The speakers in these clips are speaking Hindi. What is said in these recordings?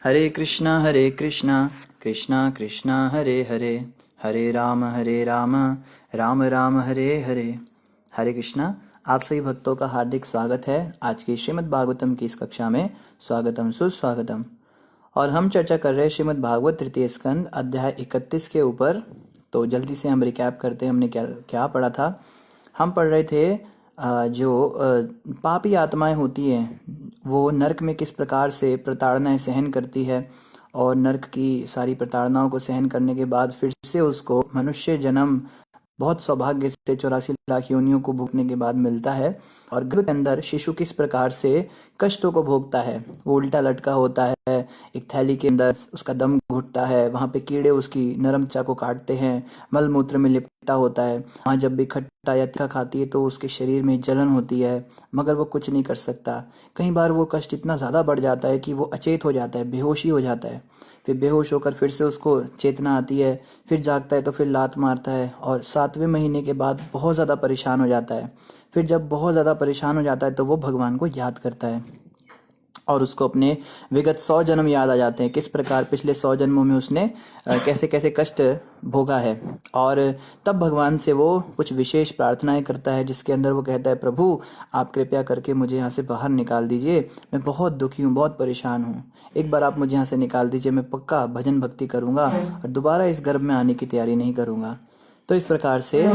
हरे कृष्णा कृष्णा कृष्णा हरे हरे, हरे राम राम राम हरे हरे। हरे कृष्णा। आप सभी भक्तों का हार्दिक स्वागत है आज की श्रीमद् भागवतम की इस कक्षा में। स्वागतम सुस्वागतम। और हम चर्चा कर रहे हैं श्रीमद् भागवत तृतीय स्कंद अध्याय 31 के ऊपर। तो जल्दी से हम रिकैप करते हैं, हमने क्या क्या पढ़ा था। हम पढ़ रहे थे पापी आत्माएं होती हैं वो नरक में किस प्रकार से प्रताड़नाएं सहन करती है, और नरक की सारी प्रताड़नाओं को सहन करने के बाद फिर से उसको मनुष्य जन्म बहुत सौभाग्य से 84 लाख योनियों को भोगने के बाद मिलता है। और गर्भ के अंदर शिशु किस प्रकार से कष्टों को भोगता है, वो उल्टा लटका होता है, एक थैली के अंदर उसका दम घुटता है, वहाँ पे कीड़े उसकी नरम त्वचा को काटते हैं, मल मूत्र में लिपटा होता है। वहाँ जब भी खट्टा या तीखा खाती है तो उसके शरीर में जलन होती है, मगर वो कुछ नहीं कर सकता। कई बार वो कष्ट इतना ज़्यादा बढ़ जाता है कि वो अचेत हो जाता है, बेहोशी हो जाता है। फिर बेहोश होकर फिर से उसको चेतना आती है, फिर जागता है तो फिर लात मारता है, और 7वें महीने के बाद बहुत ज़्यादा परेशान हो जाता है। फिर जब बहुत ज़्यादा परेशान हो जाता है तो वो भगवान को याद करता है, और उसको अपने विगत 100 जन्म याद आ जाते हैं, किस प्रकार पिछले 100 जन्मों में उसने कैसे कैसे कष्ट भोगा है। और तब भगवान से वो कुछ विशेष प्रार्थनाएं करता है, जिसके अंदर वो कहता है, प्रभु आप कृपया करके मुझे यहाँ से बाहर निकाल दीजिए, मैं बहुत दुखी हूँ, बहुत परेशान हूँ। एक बार आप मुझे यहाँ से निकाल दीजिए, मैं पक्का भजन भक्ति करूँगा और दोबारा इस गर्भ में आने की तैयारी नहीं करूँगा। तो इस प्रकार से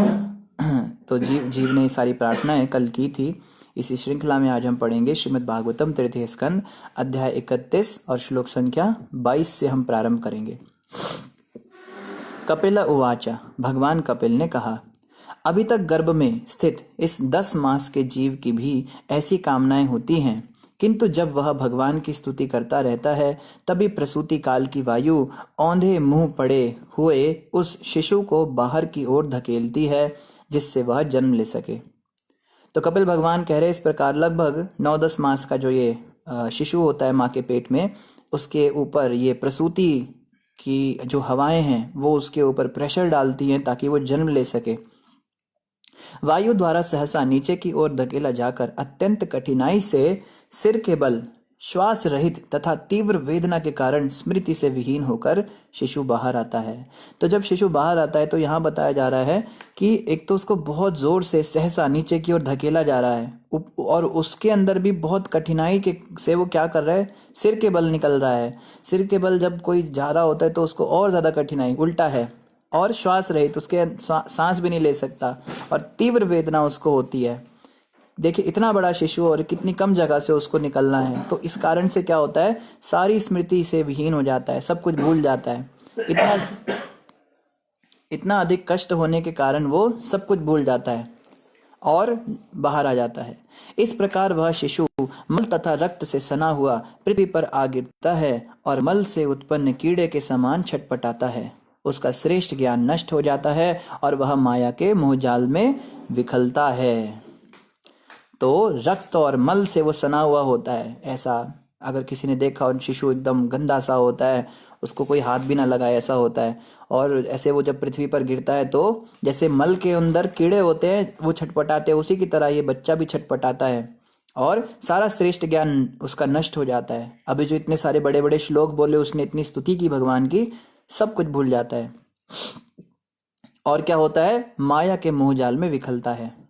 तो जीव ने सारी प्रार्थनाएं कल की थी। इसी श्रृंखला में आज हम पढ़ेंगे श्रीमद् भागवतम तृतीय स्कंद अध्याय 31 और श्लोक संख्या 22 से हम प्रारंभ करेंगे। कपिल उवाच, भगवान कपिल ने कहा, अभी तक गर्भ में स्थित इस 10 मास के जीव की भी ऐसी कामनाएं होती हैं, किंतु जब वह भगवान की स्तुति करता रहता है तभी प्रसूति काल की वायु औंधे मुंह पड़े हुए उस शिशु को बाहर की ओर धकेलती है, जिससे वह जन्म ले सके। तो कपिल भगवान कह रहे इस प्रकार लगभग 9-10 मास का जो ये शिशु होता है माँ के पेट में, उसके ऊपर ये प्रसूति की जो हवाएं हैं वो उसके ऊपर प्रेशर डालती हैं ताकि वो जन्म ले सके। वायु द्वारा सहसा नीचे की ओर धकेला जाकर अत्यंत कठिनाई से सिर के बल श्वास रहित तथा तीव्र वेदना के कारण स्मृति से विहीन होकर शिशु बाहर आता है। तो जब शिशु बाहर आता है तो यहाँ बताया जा रहा है कि एक तो उसको बहुत जोर से सहसा नीचे की ओर धकेला जा रहा है, और उसके अंदर भी बहुत कठिनाई के से वो क्या कर रहा है, सिर के बल निकल रहा है। सिर के बल जब कोई जा रहा होता है तो उसको और ज्यादा कठिनाई, उल्टा है, और श्वास रहित, उसके सांस भी नहीं ले सकता, और तीव्र वेदना उसको होती है। देखिए इतना बड़ा शिशु और कितनी कम जगह से उसको निकलना है, तो इस कारण से क्या होता है, सारी स्मृति से विहीन हो जाता है, सब कुछ भूल जाता है। इतना अधिक कष्ट होने के कारण वो सब कुछ भूल जाता है और बाहर आ जाता है। इस प्रकार वह शिशु मल तथा रक्त से सना हुआ पृथ्वी पर आ गिरता है और मल से उत्पन्न कीड़े के समान छटपटाता है। उसका श्रेष्ठ ज्ञान नष्ट हो जाता है और वह माया के मोहजाल में विखलता है। तो रक्त और मल से वो सना हुआ होता है। ऐसा अगर किसी ने देखा और शिशु एकदम गंदा सा होता है, उसको कोई हाथ भी ना लगाए, ऐसा होता है। और ऐसे वो जब पृथ्वी पर गिरता है तो जैसे मल के अंदर कीड़े होते हैं वो छटपटाते हैं, उसी की तरह ये बच्चा भी छटपटाता है और सारा श्रेष्ठ ज्ञान उसका नष्ट हो जाता है। अभी जो इतने सारे बड़े बड़े श्लोक बोले, उसने इतनी स्तुति की भगवान की, सब कुछ भूल जाता है। और क्या होता है, माया के मोहजाल में विखलता है।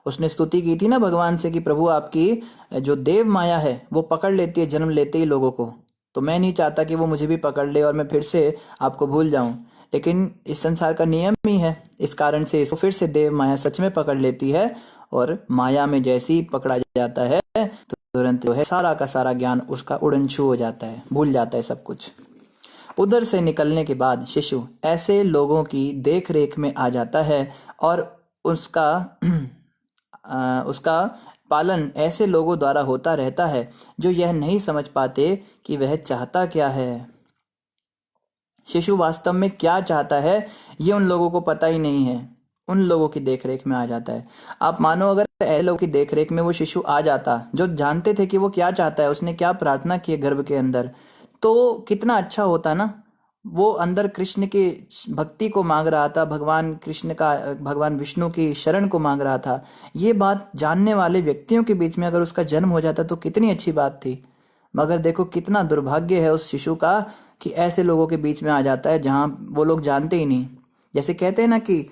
उसने स्तुति की थी ना भगवान से कि प्रभु आपकी जो देव माया है वो पकड़ लेती है जन्म लेते ही लोगों को, तो मैं नहीं चाहता कि वो मुझे भी पकड़ ले और मैं फिर से आपको भूल जाऊं। लेकिन इस संसार का नियम ही है, इस कारण से इसको फिर से देव माया सच में पकड़ लेती है, और माया में जैसे ही पकड़ा जाता है तो तुरंत जो है सारा का सारा ज्ञान उसका उड़न छू हो जाता है, भूल जाता है सब कुछ। उधर से निकलने के बाद शिशु ऐसे लोगों की देख रेख में आ जाता है और उसका पालन ऐसे लोगों द्वारा होता रहता है जो यह नहीं समझ पाते कि वह चाहता क्या है। शिशु वास्तव में क्या चाहता है ये उन लोगों को पता ही नहीं है, उन लोगों की देखरेख में आ जाता है। आप मानो अगर ऐसे लोगों की देखरेख में वो शिशु आ जाता जो जानते थे कि वो क्या चाहता है, उसने क्या प्रार्थना की है गर्भ के अंदर, तो कितना अच्छा होता ना। वो अंदर कृष्ण की भक्ति को मांग रहा था, भगवान कृष्ण का, भगवान विष्णु की शरण को मांग रहा था। ये बात जानने वाले व्यक्तियों के बीच में अगर उसका जन्म हो जाता तो कितनी अच्छी बात थी। मगर देखो कितना दुर्भाग्य है उस शिशु का कि ऐसे लोगों के बीच में आ जाता है जहाँ वो लोग जानते ही नहीं। जैसे कहते हैं ना कि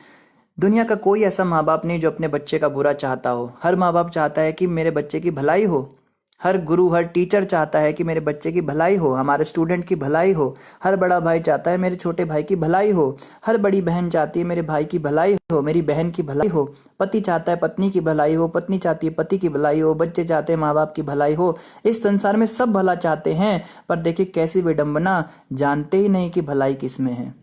दुनिया का कोई ऐसा माँ बाप नहीं जो अपने बच्चे का बुरा चाहता हो। हर माँ बाप चाहता है कि मेरे बच्चे की भलाई हो। हर गुरु हर टीचर चाहता है कि मेरे बच्चे की भलाई हो, हमारे स्टूडेंट की भलाई हो। हर बड़ा भाई चाहता है मेरे छोटे भाई की भलाई हो। हर बड़ी बहन चाहती है मेरे भाई की भलाई हो, मेरी बहन की भलाई हो। पति चाहता है पत्नी की भलाई हो, पत्नी चाहती है पति की भलाई हो, बच्चे चाहते हैं माँ बाप की भलाई हो। इस संसार में सब भला चाहते हैं, पर देखिए कैसी विडंबना, जानते ही नहीं कि भलाई किस में है।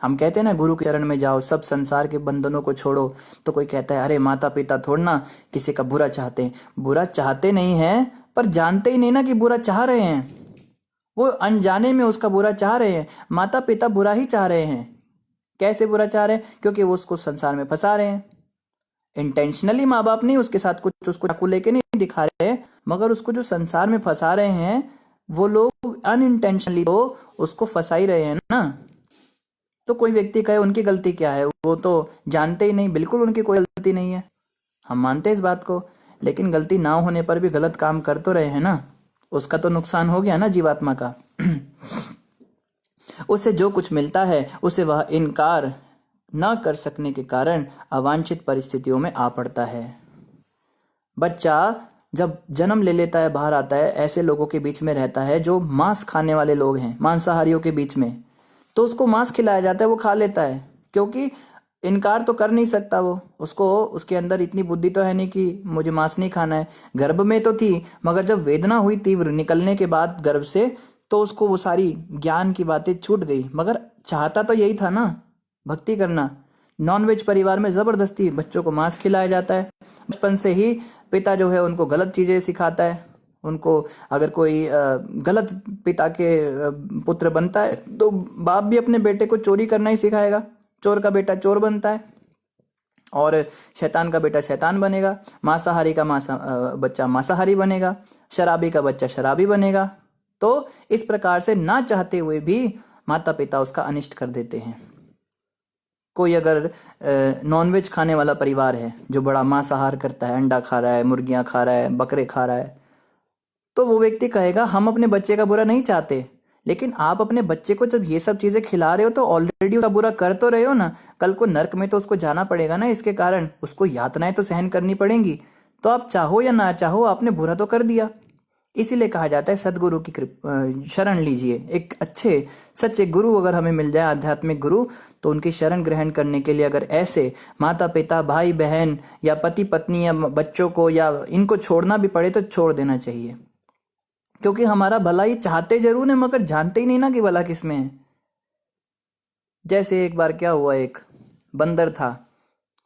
हम कहते हैं ना गुरु के चरण में जाओ, सब संसार के बंधनों को छोड़ो। तो कोई कहता है अरे माता पिता थोड़ा ना किसी का बुरा चाहते हैं। बुरा चाहते नहीं हैं, पर जानते ही नहीं ना कि बुरा चाह रहे हैं। वो अनजाने में उसका बुरा चाह रहे हैं। माता पिता बुरा ही चाह रहे हैं। कैसे बुरा चाह रहे हैं? क्योंकि वो उसको संसार में फंसा रहे हैं। इंटेंशनली माँ बाप नहीं उसके साथ कुछ उसको चाकू लेके नहीं दिखा रहे, मगर उसको जो संसार में फंसा रहे हैं वो लोग अनइंटेंशनली तो उसको फंसा ही रहे हैं ना। तो कोई व्यक्ति कहे उनकी गलती क्या है, वो तो जानते ही नहीं। बिल्कुल उनकी कोई गलती नहीं है, हम मानते हैं इस बात को। लेकिन गलती ना होने पर भी गलत काम कर तो रहे हैं ना। उसका तो नुकसान हो गया ना जीवात्मा का। उसे जो कुछ मिलता है उसे वह इनकार न कर सकने के कारण अवांछित परिस्थितियों में आ पड़ता है। बच्चा जब जन्म ले लेता है, बाहर आता है, ऐसे लोगों के बीच में रहता है जो मांस खाने वाले लोग हैं, मांसाहारियों के बीच में। तो उसको मांस खिलाया जाता है, वो खा लेता है, क्योंकि इनकार तो कर नहीं सकता वो। उसको उसके अंदर इतनी बुद्धि तो है नहीं कि मुझे मांस नहीं खाना है। गर्भ में तो थी, मगर जब वेदना हुई तीव्र निकलने के बाद गर्भ से, तो उसको वो सारी ज्ञान की बातें छूट गई। मगर चाहता तो यही था ना, भक्ति करना। नॉनवेज परिवार में जबरदस्ती बच्चों को मांस खिलाया जाता है। बचपन से ही पिता जो है उनको गलत चीजें सिखाता है। उनको अगर कोई गलत पिता के पुत्र बनता है तो बाप भी अपने बेटे को चोरी करना ही सिखाएगा। चोर का बेटा चोर बनता है और शैतान का बेटा शैतान बनेगा। मांसाहारी का बच्चा मांसाहारी बनेगा, शराबी का बच्चा शराबी बनेगा। तो इस प्रकार से ना चाहते हुए भी माता पिता उसका अनिष्ट कर देते हैं। कोई अगर नॉनवेज खाने वाला परिवार है जो बड़ा मांसाहार करता है, अंडा खा रहा है, मुर्गियां खा रहा है, बकरे खा रहा है, तो वो व्यक्ति कहेगा हम अपने बच्चे का बुरा नहीं चाहते। लेकिन आप अपने बच्चे को जब ये सब चीजें खिला रहे हो तो ऑलरेडी उसका बुरा कर तो रहे हो ना। कल को नर्क में तो उसको जाना पड़ेगा ना, इसके कारण उसको यातनाएं तो सहन करनी पड़ेंगी। तो आप चाहो या ना चाहो आपने बुरा तो कर दिया। इसीलिए कहा जाता है सदगुरु की शरण लीजिए। एक अच्छे सच्चे गुरु अगर हमें मिल जाए, आध्यात्मिक गुरु, तो उनकी शरण ग्रहण करने के लिए अगर ऐसे माता पिता, भाई बहन या पति पत्नी या बच्चों को या इनको छोड़ना भी पड़े तो छोड़ देना चाहिए। क्योंकि हमारा भला ही चाहते जरूर है, मगर जानते ही नहीं ना कि भला किसमें है। जैसे एक बार क्या हुआ, एक बंदर था।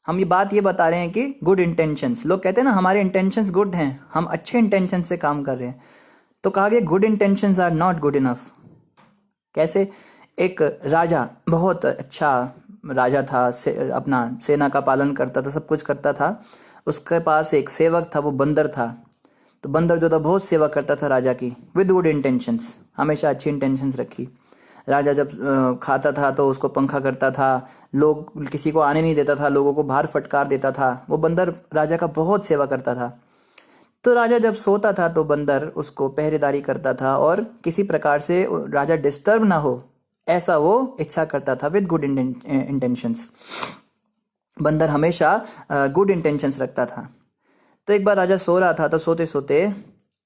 हम ये बात ये बता रहे हैं कि गुड इंटेंशंस, लोग कहते हैं ना हमारे इंटेंशंस गुड हैं, हम अच्छे इंटेंशन से काम कर रहे हैं। तो कहा गया good intentions are not good enough. कैसे? एक राजा, बहुत अच्छा राजा था, अपना सेना का पालन करता था, सब कुछ करता था। उसके पास एक सेवक था, वो बंदर था। तो बंदर जो था बहुत सेवा करता था राजा की, विद गुड इंटेंशंस, हमेशा अच्छी इंटेंशंस रखी। राजा जब खाता था तो उसको पंखा करता था, लोग किसी को आने नहीं देता था, लोगों को बाहर फटकार देता था। वो बंदर राजा का बहुत सेवा करता था। तो राजा जब सोता था तो बंदर उसको पहरेदारी करता था और किसी प्रकार से राजा डिस्टर्ब ना हो, ऐसा वो इच्छा करता था विद गुड इंटेंशंस। बंदर हमेशा गुड इंटेंशंस रखता था। तो एक बार राजा सो रहा था, तो सोते सोते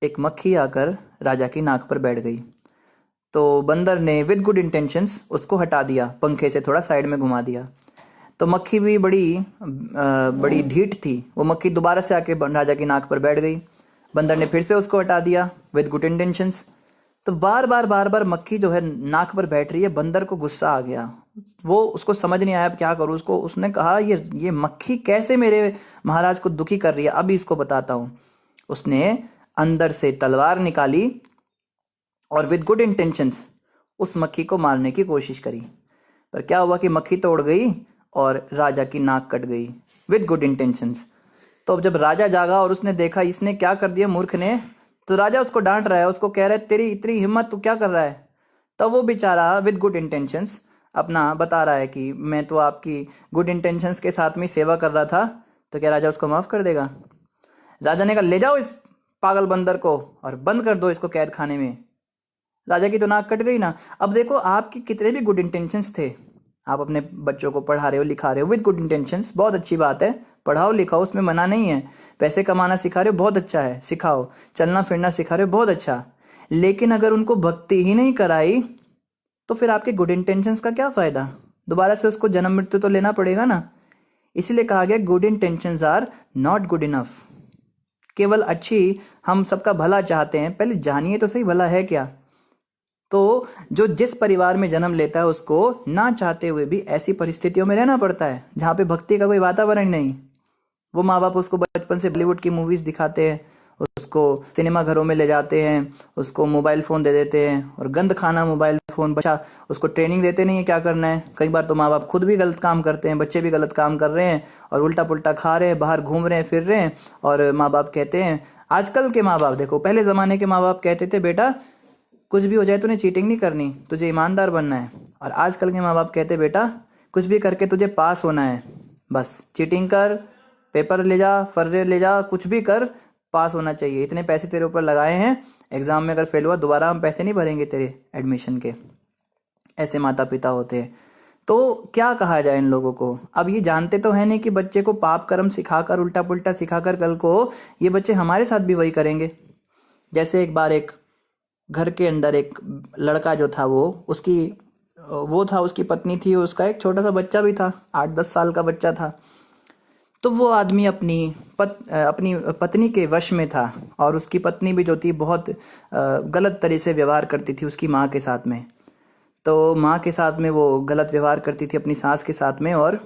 एक मक्खी आकर राजा की नाक पर बैठ गई। तो बंदर ने विद गुड इंटेंशंस उसको हटा दिया, पंखे से थोड़ा साइड में घुमा दिया। तो मक्खी भी बड़ी ढीठ थी, वो मक्खी दोबारा से आके राजा की नाक पर बैठ गई। बंदर ने फिर से उसको हटा दिया विद गुड इंटेंशंस। तो बार बार मक्खी जो है नाक पर बैठ रही है। बंदर को गुस्सा आ गया, वो उसको समझ नहीं आया अब क्या करूँ। उसने कहा ये मक्खी कैसे मेरे महाराज को दुखी कर रही है, अभी इसको बताता हूँ। उसने अंदर से तलवार निकाली और विद गुड इंटेंशंस उस मक्खी को मारने की कोशिश करी। पर क्या हुआ कि मक्खी तो उड़ गई और राजा की नाक कट गई विद गुड इंटेंशंस। तो अब जब राजा जागा और उसने देखा इसने क्या कर दिया मूर्ख ने, तो राजा उसको डांट रहा है, उसको कह रहा है तेरी इतनी हिम्मत, तू क्या कर रहा है। तब वो बेचारा विद गुड इंटेंशंस अपना बता रहा है कि मैं तो आपकी गुड इंटेंशंस के साथ में सेवा कर रहा था। तो क्या राजा उसको माफ कर देगा? राजा ने कहा ले जाओ इस पागल बंदर को और बंद कर दो इसको कैद खाने में। राजा की तो नाक कट गई ना। अब देखो आपके कितने भी गुड इंटेंशंस थे, आप अपने बच्चों को पढ़ा रहे हो लिखा रहे हो विद गुड इंटेंशंस, बहुत अच्छी बात है, पढ़ाओ लिखाओ, उसमें मना नहीं है। पैसे कमाना सिखा रहे हो, बहुत अच्छा है, सिखाओ। चलना फिरना सिखा रहे हो, बहुत अच्छा। लेकिन अगर उनको भक्ति ही नहीं कराई तो फिर आपके गुड इंटेंशंस का क्या फायदा? दोबारा से उसको जन्म मृत्यु तो लेना पड़ेगा ना। इसीलिए कहा गया good intentions are not good enough. केवल अच्छी, हम सबका भला चाहते हैं, पहले जानिए तो सही भला है क्या। तो जो जिस परिवार में जन्म लेता है उसको ना चाहते हुए भी ऐसी परिस्थितियों में रहना पड़ता है जहाँ पे भक्ति का कोई वातावरण नहीं। वो माँ बाप उसको बचपन से बॉलीवुड की मूवीज दिखाते हैं, उसको सिनेमा घरों में ले जाते हैं, उसको मोबाइल फ़ोन दे देते हैं और गंद खाना मोबाइल फ़ोन। बच्चा उसको ट्रेनिंग देते नहीं है क्या करना है। कई बार तो माँ बाप खुद भी गलत काम करते हैं, बच्चे भी गलत काम कर रहे हैं और उल्टा पुल्टा खा रहे हैं, बाहर घूम रहे हैं फिर रहे हैं। और माँ बाप कहते हैं, आजकल के माँ बाप देखो, पहले ज़माने के माँ बाप कहते थे बेटा कुछ भी हो जाए तूने चीटिंग नहीं करनी, तुझे ईमानदार बनना है। और आजकल के माँ बाप कहते बेटा कुछ भी करके तुझे पास होना है, बस चीटिंग कर, पेपर ले जा, फर्रे ले जा, कुछ भी कर, पास होना चाहिए। इतने पैसे तेरे ऊपर लगाए हैं, एग्जाम में अगर फेल हुआ दोबारा हम पैसे नहीं भरेंगे तेरे एडमिशन के। ऐसे माता पिता होते हैं। तो क्या कहा जाए इन लोगों को? अब ये जानते तो है नहीं कि बच्चे को पाप कर्म सिखाकर, उल्टा पुल्टा सिखाकर कल को ये बच्चे हमारे साथ भी वही करेंगे। जैसे एक बार एक घर के अंदर एक लड़का जो था वो था, उसकी पत्नी थी, उसका एक छोटा सा बच्चा भी था, 8-10 साल का बच्चा था। तो वो आदमी अपनी पत्नी के वश में था और उसकी पत्नी भी जो थी बहुत गलत तरीके से व्यवहार करती थी उसकी माँ के साथ में। तो माँ के साथ में वो गलत व्यवहार करती थी अपनी सास के साथ में। और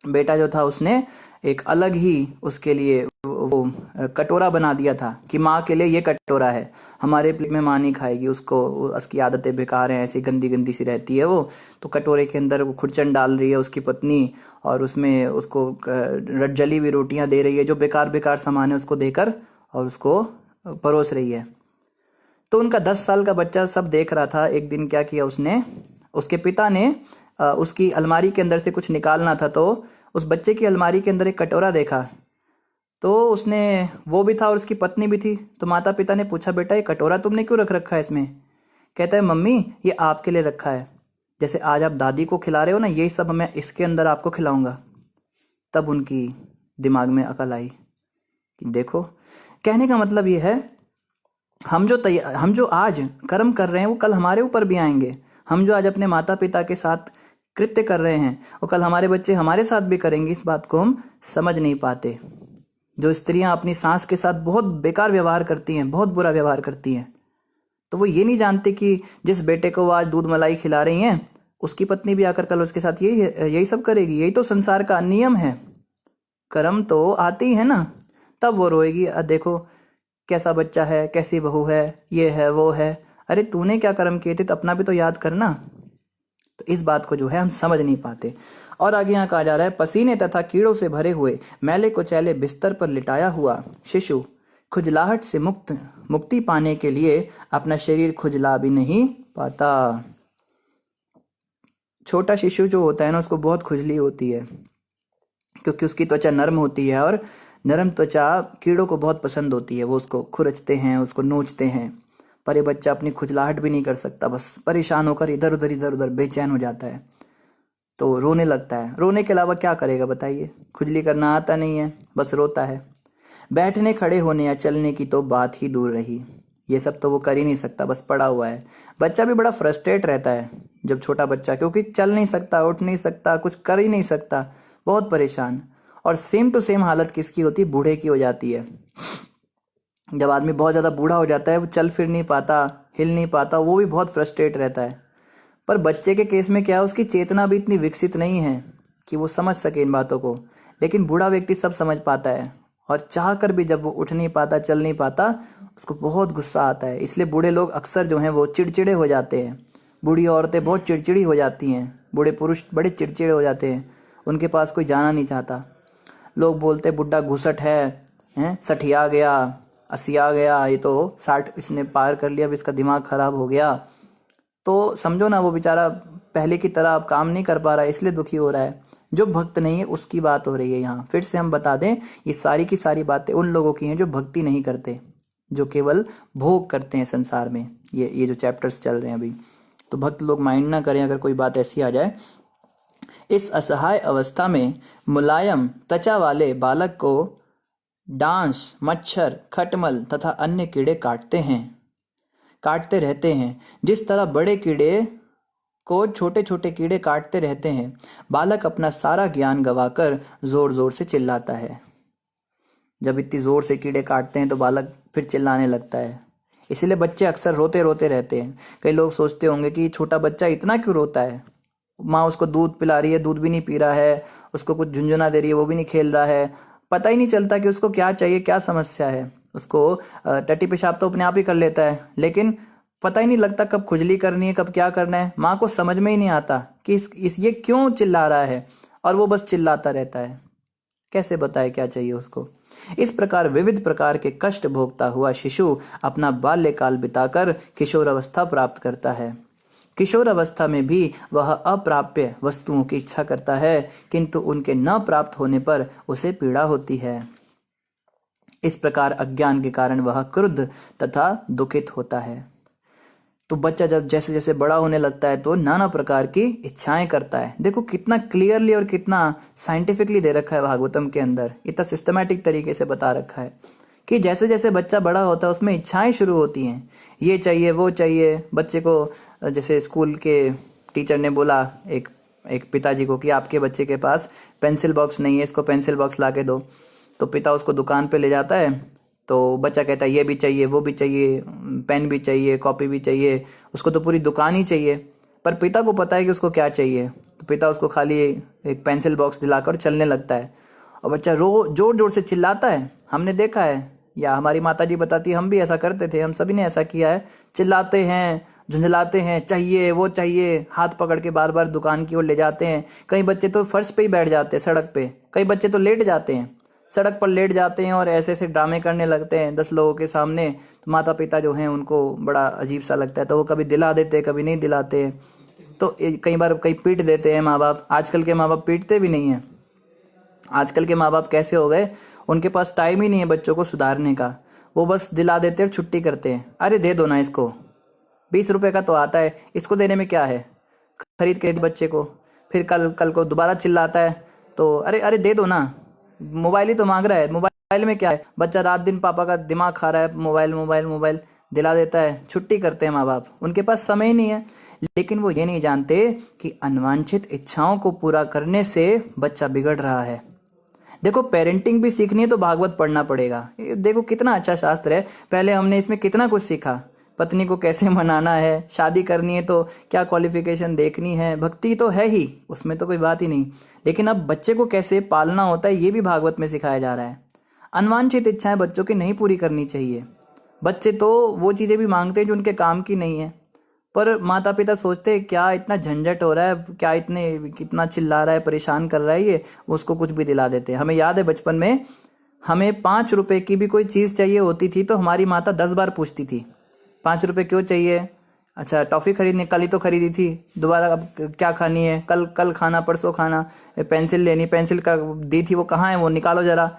बेटा जो था उसने एक अलग ही उसके लिए वो कटोरा बना दिया था कि माँ के लिए ये कटोरा है, हमारे प्लेट में माँ नहीं खाएगी, उसकी आदतें बेकार हैं, ऐसी गंदी गंदी सी रहती है वो। तो कटोरे के अंदर वो खुरचन डाल रही है उसकी पत्नी और उसमें उसको जली हुई रोटियां दे रही है, जो बेकार बेकार सामान है उसको देकर, और उसको परोस रही है। तो उनका 10 साल का बच्चा सब देख रहा था। एक दिन क्या किया उसने, उसके पिता ने उसकी अलमारी के अंदर से कुछ निकालना था, तो उस बच्चे की अलमारी के अंदर एक कटोरा देखा। तो उसने, वो भी था और उसकी पत्नी भी थी। तो माता पिता ने पूछा बेटा ये कटोरा तुमने क्यों रख रखा है इसमें? कहता है मम्मी ये आपके लिए रखा है, जैसे आज आप दादी को खिला रहे हो ना, यही सब मैं इसके अंदर आपको खिलाऊंगा। तब उनकी दिमाग में अकल आई कि देखो, कहने का मतलब ये है हम जो आज कर्म कर रहे हैं वो कल हमारे ऊपर भी आएंगे। हम जो आज अपने माता पिता के साथ कृत्य कर रहे हैं वो कल हमारे बच्चे हमारे साथ भी करेंगे। इस बात को हम समझ नहीं पाते। जो स्त्रियां अपनी सास के साथ बहुत बेकार व्यवहार करती हैं, बहुत बुरा व्यवहार करती हैं, तो वो ये नहीं जानते कि जिस बेटे को वो आज दूध मलाई खिला रही हैं उसकी पत्नी भी आकर कल उसके साथ यही सब करेगी। यही तो संसार का नियम है। कर्म तो आते ही है ना। तब वो रोएगी, देखो कैसा बच्चा है, कैसी बहू है, ये है वो है। अरे तूने क्या कर्म किए थे तो अपना भी तो याद करना। तो इस बात को जो है हम समझ नहीं पाते। और आगे यहाँ कहा जा रहा है, पसीने तथा कीड़ों से भरे हुए मैले कुचैले बिस्तर पर लिटाया हुआ शिशु खुजलाहट से मुक्ति पाने के लिए अपना शरीर खुजला भी नहीं पाता। छोटा शिशु जो होता है ना, उसको बहुत खुजली होती है क्योंकि उसकी त्वचा नरम होती है और नरम त्वचा कीड़ों को बहुत पसंद होती है। वो उसको खुरचते हैं, उसको नोचते हैं। पर ये बच्चा अपनी खुजलाहट भी नहीं कर सकता, बस परेशान होकर इधर उधर बेचैन हो जाता है, तो रोने लगता है। रोने के अलावा क्या करेगा बताइए? खुजली करना आता नहीं है, बस रोता है। बैठने खड़े होने या चलने की तो बात ही दूर रही, ये सब तो वो कर ही नहीं सकता, बस पड़ा हुआ है। बच्चा भी बड़ा फ्रस्ट्रेट रहता है जब छोटा बच्चा, क्योंकि चल नहीं सकता, उठ नहीं सकता, कुछ कर ही नहीं सकता, बहुत परेशान। और सेम टू सेम हालत किसकी होती है? बूढ़े की हो जाती है। जब आदमी बहुत ज़्यादा बूढ़ा हो जाता है, वो चल फिर नहीं पाता, हिल नहीं पाता, वो भी बहुत फ्रस्ट्रेट रहता है। पर बच्चे के केस में क्या है, उसकी चेतना भी इतनी विकसित नहीं है कि वो समझ सके इन बातों को। लेकिन बूढ़ा व्यक्ति सब समझ पाता है और चाह कर भी जब वो उठ नहीं पाता, चल नहीं पाता, उसको बहुत गुस्सा आता है। इसलिए बूढ़े लोग अक्सर जो हैं वो चिड़चिड़े हो जाते हैं। बूढ़ी औरतें बहुत चिड़चिड़ी हो जाती हैं, बूढ़े पुरुष बड़े चिड़चिड़े हो जाते हैं, उनके पास कोई जाना नहीं चाहता। लोग बोलते बुढ़ा घुसट है, सठिया गया, असिया गया, ये तो 60 इसने पार कर लिया, अब इसका दिमाग खराब हो गया। तो समझो ना, वो बेचारा पहले की तरह अब काम नहीं कर पा रहा है, इसलिए दुखी हो रहा है। जो भक्त नहीं है उसकी बात हो रही है यहाँ। फिर से हम बता दें, ये सारी की सारी बातें उन लोगों की हैं जो भक्ति नहीं करते। जो केवल भोग करते हैं संसार में। ये जो चैप्टर्स चल रहे हैं अभी, तो भक्त लोग माइंड ना करें अगर कोई बात ऐसी आ जाए। इस असहाय अवस्था में मुलायम त्वचा वाले बालक को डांस, मच्छर, खटमल तथा अन्य कीड़े काटते रहते हैं। जिस तरह बड़े कीड़े को छोटे छोटे कीड़े काटते रहते हैं, बालक अपना सारा ज्ञान गवाकर जोर जोर से चिल्लाता है। जब इतनी जोर से कीड़े काटते हैं तो बालक फिर चिल्लाने लगता है। इसीलिए बच्चे अक्सर रोते रोते रहते हैं। कई लोग सोचते होंगे कि छोटा बच्चा इतना क्यों रोता है, माँ उसको दूध पिला रही है, दूध भी नहीं पी रहा है, उसको कुछ झुंझुना दे रही है, वो भी नहीं खेल रहा है, पता ही नहीं चलता कि उसको क्या चाहिए, क्या समस्या है। उसको टट्टी पेशाब तो अपने आप ही कर लेता है, लेकिन पता ही नहीं लगता कब खुजली करनी है, कब क्या करना है। माँ को समझ में ही नहीं आता कि ये क्यों चिल्ला रहा है, और वो बस चिल्लाता रहता है। कैसे बताए क्या चाहिए उसको। इस प्रकार विविध प्रकार के कष्ट भोगता हुआ शिशु अपना बाल्यकाल बिताकर किशोर अवस्था प्राप्त करता है। किशोर अवस्था में भी वह अप्राप्य वस्तुओं की इच्छा करता है, किंतु उनके न प्राप्त होने पर उसे पीड़ा होती है। इस प्रकार अज्ञान के कारण वह क्रुद्ध तथा दुखित होता है। तो बच्चा जब जैसे जैसे बड़ा होने लगता है तो नाना प्रकार की इच्छाएं करता है। देखो कितना क्लियरली और कितना साइंटिफिकली दे रखा है भागवतम के अंदर, इतना सिस्टमैटिक तरीके से बता रखा है कि जैसे जैसे बच्चा बड़ा होता है उसमें इच्छाएं शुरू होती हैं। ये चाहिए, वो चाहिए। बच्चे को जैसे स्कूल के टीचर ने बोला एक पिताजी को कि आपके बच्चे के पास पेंसिल बॉक्स नहीं है, इसको पेंसिल बॉक्स ला के दो। तो पिता उसको दुकान पे ले जाता है, तो बच्चा कहता है ये भी चाहिए, वो भी चाहिए, पेन भी चाहिए, कॉपी भी चाहिए, उसको तो पूरी दुकान ही चाहिए। पर पिता को पता है कि उसको क्या चाहिए, तो पिता उसको खाली एक पेंसिल बॉक्स दिलाकर चलने लगता है। और बच्चा जोर जोर से चिल्लाता है। हमने देखा है, या हमारी माता जी बताती है, हम भी ऐसा करते थे, हम सभी ने ऐसा किया है। चिल्लाते हैं, झुंझलाते हैं, चाहिए, वो चाहिए, हाथ पकड़ के बार बार दुकान की ओर ले जाते हैं। कई बच्चे तो फर्श पे ही बैठ जाते हैं, सड़क पे। कई बच्चे तो लेट जाते हैं, सड़क पर लेट जाते हैं और ऐसे ऐसे ड्रामे करने लगते हैं 10 लोगों के सामने। तो माता पिता जो हैं उनको बड़ा अजीब सा लगता है, तो वो कभी दिला देते, कभी नहीं दिलाते। तो कई बार कई पीट देते हैं माँ बाप। आजकल के माँ बाप पीटते भी नहीं हैं। आजकल के माँ बाप कैसे हो गए, उनके पास टाइम ही नहीं है बच्चों को सुधारने का। वो बस दिला देते और छुट्टी करते हैं। अरे दे दो ना इसको, 20 रुपए का तो आता है, इसको देने में क्या है, खरीद के दे बच्चे को। फिर कल को दोबारा चिल्लाता है, तो अरे अरे दे दो ना, मोबाइल ही तो मांग रहा है, मोबाइल में क्या है। बच्चा रात दिन पापा का दिमाग खा रहा है, मोबाइल मोबाइल मोबाइल, दिला देता है, छुट्टी करते हैं माँ बाप। उनके पास समय ही नहीं है। लेकिन वो ये नहीं जानते कि अनवांछित इच्छाओं को पूरा करने से बच्चा बिगड़ रहा है। देखो पेरेंटिंग भी सीखनी है तो भागवत पढ़ना पड़ेगा। देखो कितना अच्छा शास्त्र है। पहले हमने इसमें कितना कुछ सीखा, पत्नी को कैसे मनाना है, शादी करनी है तो क्या क्वालिफिकेशन देखनी है, भक्ति तो है ही, उसमें तो कोई बात ही नहीं। लेकिन अब बच्चे को कैसे पालना होता है ये भी भागवत में सिखाया जा रहा है। अनवांछित इच्छाएं बच्चों की नहीं पूरी करनी चाहिए। बच्चे तो वो चीज़ें भी मांगते हैं जो उनके काम की नहीं है, पर माता पिता सोचते हैं क्या इतना झंझट हो रहा है, क्या कितना चिल्ला रहा है, परेशान कर रहा है ये, उसको कुछ भी दिला देते हैं। हमें याद है बचपन में हमें 5 रुपए की भी कोई चीज़ चाहिए होती थी तो हमारी माता 10 बार पूछती थी, 5 रुपए क्यों चाहिए, अच्छा टॉफ़ी खरीदनी, कल ही तो खरीदी थी, दोबारा अब क्या खानी है, कल खाना, परसों खाना, पेंसिल लेनी, पेंसिल का दी थी वो कहाँ है, वो निकालो ज़रा।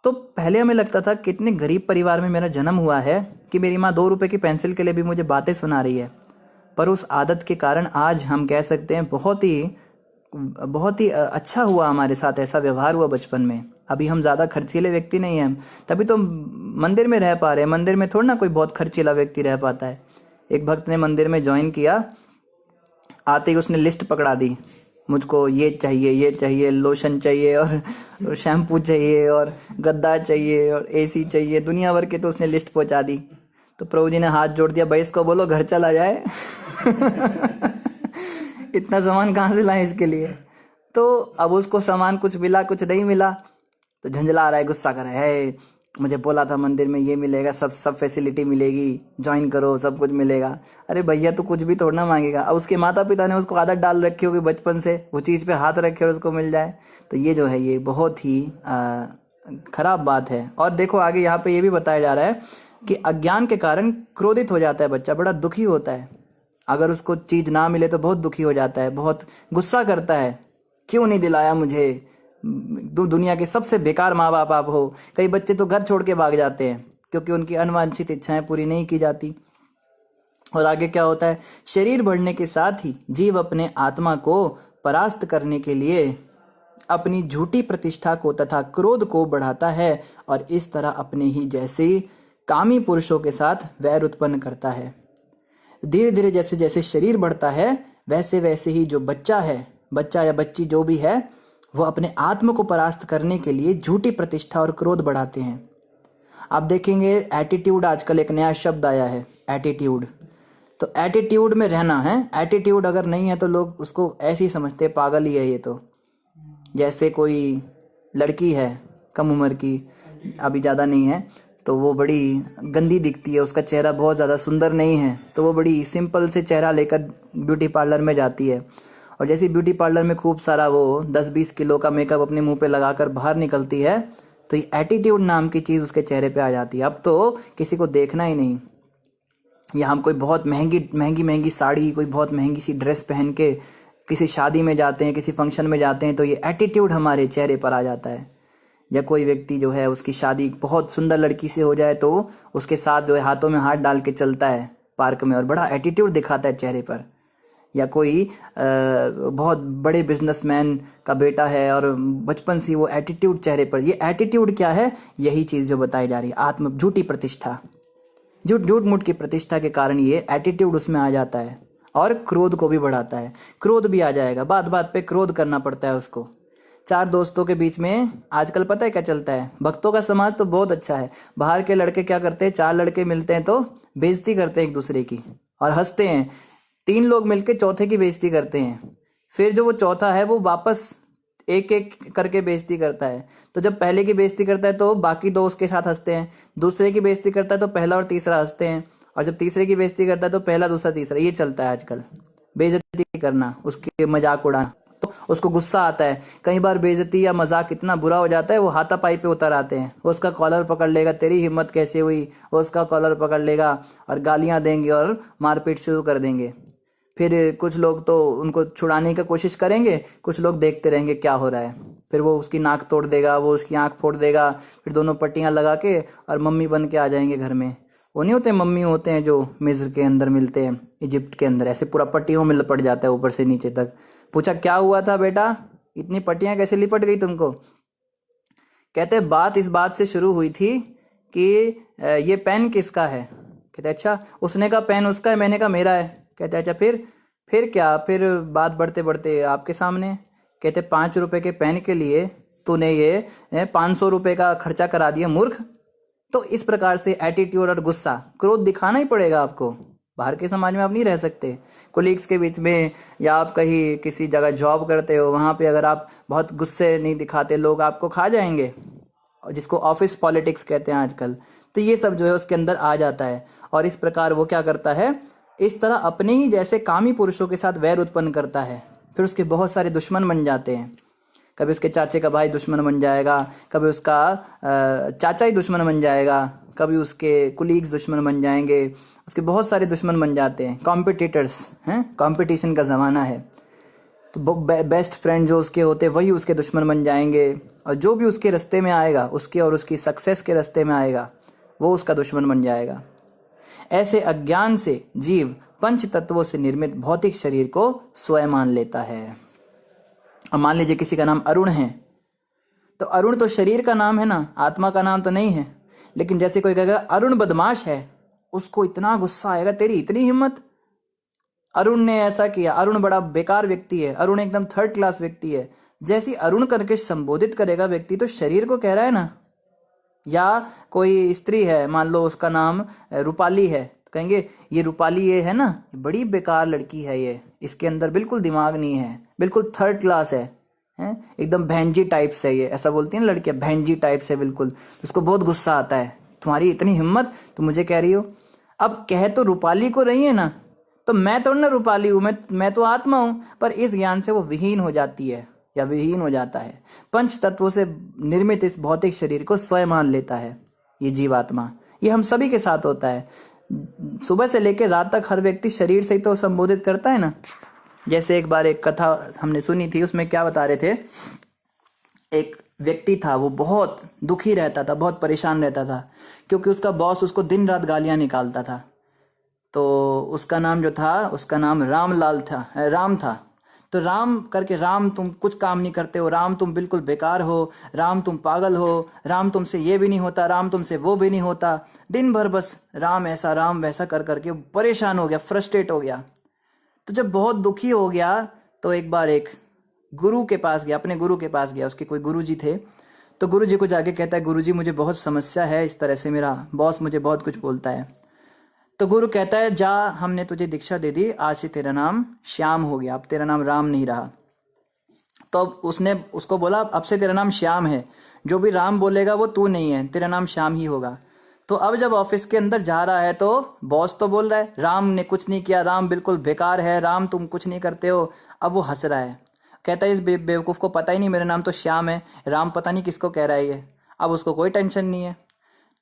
तो पहले हमें लगता था कितने गरीब परिवार में मेरा जन्म हुआ है कि मेरी माँ 2 रुपए की पेंसिल के लिए भी मुझे बातें सुना रही है। पर उस आदत के कारण आज हम कह सकते हैं बहुत ही अच्छा हुआ हमारे साथ, ऐसा व्यवहार हुआ बचपन में। अभी हम ज़्यादा खर्चीले व्यक्ति नहीं हैं, तभी तो मंदिर में रह पा रहे हैं। मंदिर में थोड़ा ना कोई बहुत खर्चीला व्यक्ति रह पाता है। एक भक्त ने मंदिर में ज्वाइन किया, आते ही उसने लिस्ट पकड़ा दी, मुझको ये चाहिए, लोशन चाहिए और शैम्पू चाहिए और गद्दा चाहिए और एसी चाहिए, दुनिया भर के तो उसने लिस्ट पहुंचा दी। तो प्रभु जी ने हाथ जोड़ दिया, भाई इसको बोलो घर चला जाए। इतना सामान कहाँ से लाए इसके लिए। तो अब उसको सामान कुछ मिला, कुछ नहीं मिला, तो झंझला रहा है, गुस्सा कर रहा है, मुझे बोला था मंदिर में ये मिलेगा, सब फैसिलिटी मिलेगी, ज्वाइन करो, सब कुछ मिलेगा। अरे भैया तो कुछ भी थोड़ा मांगेगा। अब उसके माता पिता ने उसको आदत डाल रखी होगी बचपन से, वो चीज़ पे हाथ रखे और उसको मिल जाए, तो ये जो है ये बहुत ही खराब बात है। और देखो आगे यहाँ पे ये भी बताया जा रहा है कि अज्ञान के कारण क्रोधित हो जाता है बच्चा, बड़ा दुखी होता है। अगर उसको चीज़ ना मिले तो बहुत दुखी हो जाता है, बहुत गुस्सा करता है, क्यों नहीं दिलाया मुझे, दुनिया के सबसे बेकार माँ बाप आप हो। कई बच्चे तो घर छोड़ के भाग जाते हैं, क्योंकि उनकी अनवांछित इच्छाएं पूरी नहीं की जाती। और आगे क्या होता है, शरीर बढ़ने के साथ ही जीव अपने आत्मा को परास्त करने के लिए अपनी झूठी प्रतिष्ठा को तथा क्रोध को बढ़ाता है और इस तरह अपने ही जैसे कामी पुरुषों के साथ वैर उत्पन्न करता है। धीरे धीरे जैसे जैसे शरीर बढ़ता है वैसे वैसे ही जो बच्चा है, बच्चा या बच्ची जो भी है, वो अपने आत्म को परास्त करने के लिए झूठी प्रतिष्ठा और क्रोध बढ़ाते हैं। आप देखेंगे एटीट्यूड, आजकल एक नया शब्द आया है एटीट्यूड। तो एटीट्यूड में रहना है, एटीट्यूड अगर नहीं है तो लोग उसको ऐसे ही समझते हैं पागल ही है ये तो। जैसे कोई लड़की है कम उम्र की, अभी ज़्यादा नहीं है, तो वो बड़ी गंदी दिखती है, उसका चेहरा बहुत ज़्यादा सुंदर नहीं है, तो वो बड़ी सिंपल से चेहरा लेकर ब्यूटी पार्लर में जाती है। और जैसे ब्यूटी पार्लर में खूब सारा वो 10-20 किलो का मेकअप अपने मुंह पे लगाकर बाहर निकलती है, तो ये एटीट्यूड नाम की चीज़ उसके चेहरे पे आ जाती है। अब तो किसी को देखना ही नहीं, या हम कोई बहुत महंगी महंगी महंगी साड़ी, कोई बहुत महंगी सी ड्रेस पहन के किसी शादी में जाते हैं, किसी फंक्शन में जाते हैं, तो ये एटीट्यूड हमारे चेहरे पर आ जाता है। या कोई व्यक्ति जो है उसकी शादी बहुत सुंदर लड़की से हो जाए तो उसके साथ जो है हाथों में हाथ डाल के चलता है पार्क में और बड़ा एटीट्यूड दिखाता है चेहरे पर। या कोई बहुत बड़े बिजनेसमैन का बेटा है और बचपन से वो एटीट्यूड चेहरे पर, ये एटीट्यूड क्या है, यही चीज़ जो बताई जा रही है, आत्म झूठी प्रतिष्ठा, झूठ मूठ की प्रतिष्ठा के कारण ये एटीट्यूड उसमें आ जाता है और क्रोध को भी बढ़ाता है। क्रोध भी आ जाएगा, बात बात पे क्रोध करना पड़ता है उसको। चार दोस्तों के बीच में आजकल पता है क्या चलता है, भक्तों का समाज तो बहुत अच्छा है, बाहर के लड़के क्या करते हैं, चार लड़के मिलते हैं तो बेइज्जती करते हैं एक दूसरे की और हंसते हैं, तीन लोग मिलके चौथे की बेइज्जती करते हैं, फिर जो वो चौथा है वो वापस एक एक करके बेइज्जती करता है। तो जब पहले की बेइज्जती करता है तो बाकी दो उसके साथ हंसते हैं, दूसरे की बेइज्जती करता है तो पहला और तीसरा हंसते हैं, और जब तीसरे की बेइज्जती करता है तो पहला दूसरा तीसरा, ये चलता है आजकल, बेइज्जती करना, उसके मजाक उड़ाना। तो उसको गुस्सा आता है, कई बार बेइज्जती या मजाक इतना बुरा हो जाता है वो हाथापाई पे उतर आते हैं, वो उसका कॉलर पकड़ लेगा, तेरी हिम्मत कैसे हुई, वो उसका कॉलर पकड़ लेगा और गालियां देंगे और मारपीट शुरू कर देंगे। फिर कुछ लोग तो उनको छुड़ाने की कोशिश करेंगे, कुछ लोग देखते रहेंगे क्या हो रहा है, फिर वो उसकी नाक तोड़ देगा, वो उसकी आंख फोड़ देगा, फिर दोनों पट्टियां लगा के और मम्मी बन के आ जाएंगे घर में। वो नहीं होते मम्मी होते हैं जो मिस्र के अंदर मिलते हैं, इजिप्ट के अंदर, ऐसे पूरा पट्टियों में लपट जाता है ऊपर से नीचे तक। पूछा क्या हुआ था बेटा, इतनी पट्टियां कैसे लिपट गई तुमको? कहते बात इस बात से शुरू हुई थी कि ये पेन किसका है? कहते अच्छा, उसने कहा पेन उसका है, मैंने कहा मेरा है। कहते अच्छा फिर क्या, फिर बात बढ़ते बढ़ते आपके सामने। कहते 5 रुपए के पेन के लिए तूने ये 500 रुपए का खर्चा करा दिया मूर्ख। तो इस प्रकार से एटीट्यूड और गुस्सा, क्रोध दिखाना ही पड़ेगा आपको, बाहर के समाज में आप नहीं रह सकते। कोलीग्स के बीच में या आप कहीं किसी जगह जॉब करते हो, वहाँ पे अगर आप बहुत गुस्से नहीं दिखाते लोग आपको खा जाएंगे, और जिसको ऑफिस पॉलिटिक्स कहते हैं आजकल। तो ये सब जो है उसके अंदर आ जाता है और इस प्रकार वो क्या करता है, इस तरह अपने ही जैसे कामी पुरुषों के साथ वैर उत्पन्न करता है। फिर उसके बहुत सारे दुश्मन बन जाते हैं, कभी उसके चाचे का भाई दुश्मन बन जाएगा, कभी उसका चाचा ही दुश्मन बन जाएगा, कभी उसके कुलीग्स दुश्मन बन जाएंगे, उसके बहुत सारे दुश्मन बन जाते हैं। कॉम्पिटिटर्स हैं, कंपटीशन का ज़माना है, तो बेस्ट फ्रेंड जो उसके होते वही उसके दुश्मन बन जाएंगे, और जो भी उसके रास्ते में आएगा, उसके और उसकी सक्सेस के रास्ते में आएगा, वो उसका दुश्मन बन जाएगा। ऐसे अज्ञान से जीव पंच तत्वों से निर्मित भौतिक शरीर को स्वयं मान लेता है। अब मान लीजिए किसी का नाम अरुण है, तो अरुण तो शरीर का नाम है ना, आत्मा का नाम तो नहीं है। लेकिन जैसे कोई कहेगा अरुण बदमाश है, उसको इतना गुस्सा आएगा, तेरी इतनी हिम्मत, अरुण ने ऐसा किया, अरुण बड़ा बेकार व्यक्ति है, अरुण एकदम थर्ड क्लास व्यक्ति है। जैसी अरुण करके संबोधित करेगा व्यक्ति, तो शरीर को कह रहा है ना। या कोई स्त्री है, मान लो उसका नाम रूपाली है, तो कहेंगे ये रूपाली ये है ना, बड़ी बेकार लड़की है, ये इसके अंदर बिल्कुल दिमाग नहीं है, बिल्कुल थर्ड क्लास है, हैं एकदम भैंजी टाइप से, ये ऐसा बोलती है ना लड़कियां, भैंजी टाइप से बिल्कुल। उसको बहुत गुस्सा आता है, तुम्हारी इतनी हिम्मत, तुम मुझे कह रही हो। अब कह तो रूपाली को रही है ना, तो मैं तो ना रूपाली हूँ, मैं तो आत्मा हूँ, पर इस ज्ञान से वो विहीन हो जाती है या विहीन हो जाता है। पंच तत्वों से निर्मित इस भौतिक शरीर को स्वयं मान लेता है ये जीवात्मा। ये हम सभी के साथ होता है, सुबह से लेकर रात तक हर व्यक्ति शरीर से ही तो संबोधित करता है ना। जैसे एक बार एक कथा हमने सुनी थी, उसमें क्या बता रहे थे, एक व्यक्ति था वो बहुत दुखी रहता था, बहुत परेशान रहता था, क्योंकि उसका बॉस उसको दिन रात गालियां निकालता था। तो उसका नाम जो था, उसका नाम रामलाल था, राम था। तो राम करके, राम तुम कुछ काम नहीं करते हो, राम तुम बिल्कुल बेकार हो, राम तुम पागल हो, राम तुमसे ये भी नहीं होता, राम तुमसे वो भी नहीं होता। दिन भर बस राम ऐसा राम वैसा कर करके परेशान हो गया, फ्रस्ट्रेट हो गया। तो जब बहुत दुखी हो गया तो एक बार एक गुरु के पास गया, अपने गुरु के पास गया, उसके कोई गुरु जी थे। तो गुरु जी को जाके कहता है, गुरु जी मुझे बहुत समस्या है, इस तरह से मेरा बॉस मुझे बहुत कुछ बोलता है। तो गुरु कहता है, जा, हमने तुझे दीक्षा दे दी, आज से तेरा नाम श्याम हो गया, अब तेरा नाम राम नहीं रहा। तो अब उसने उसको बोला, अब से तेरा नाम श्याम है, जो भी राम बोलेगा वो तू नहीं है, तेरा नाम श्याम ही होगा। तो अब जब ऑफिस के अंदर जा रहा है तो बॉस तो बोल रहा है राम ने कुछ नहीं किया, राम बिल्कुल बेकार है, राम तुम कुछ नहीं करते हो। अब वो हंस रहा है, कहता है इस बेवकूफ़ को पता ही नहीं मेरा नाम तो श्याम है, राम पता नहीं किसको कह रहा है ये। अब उसको कोई टेंशन नहीं है।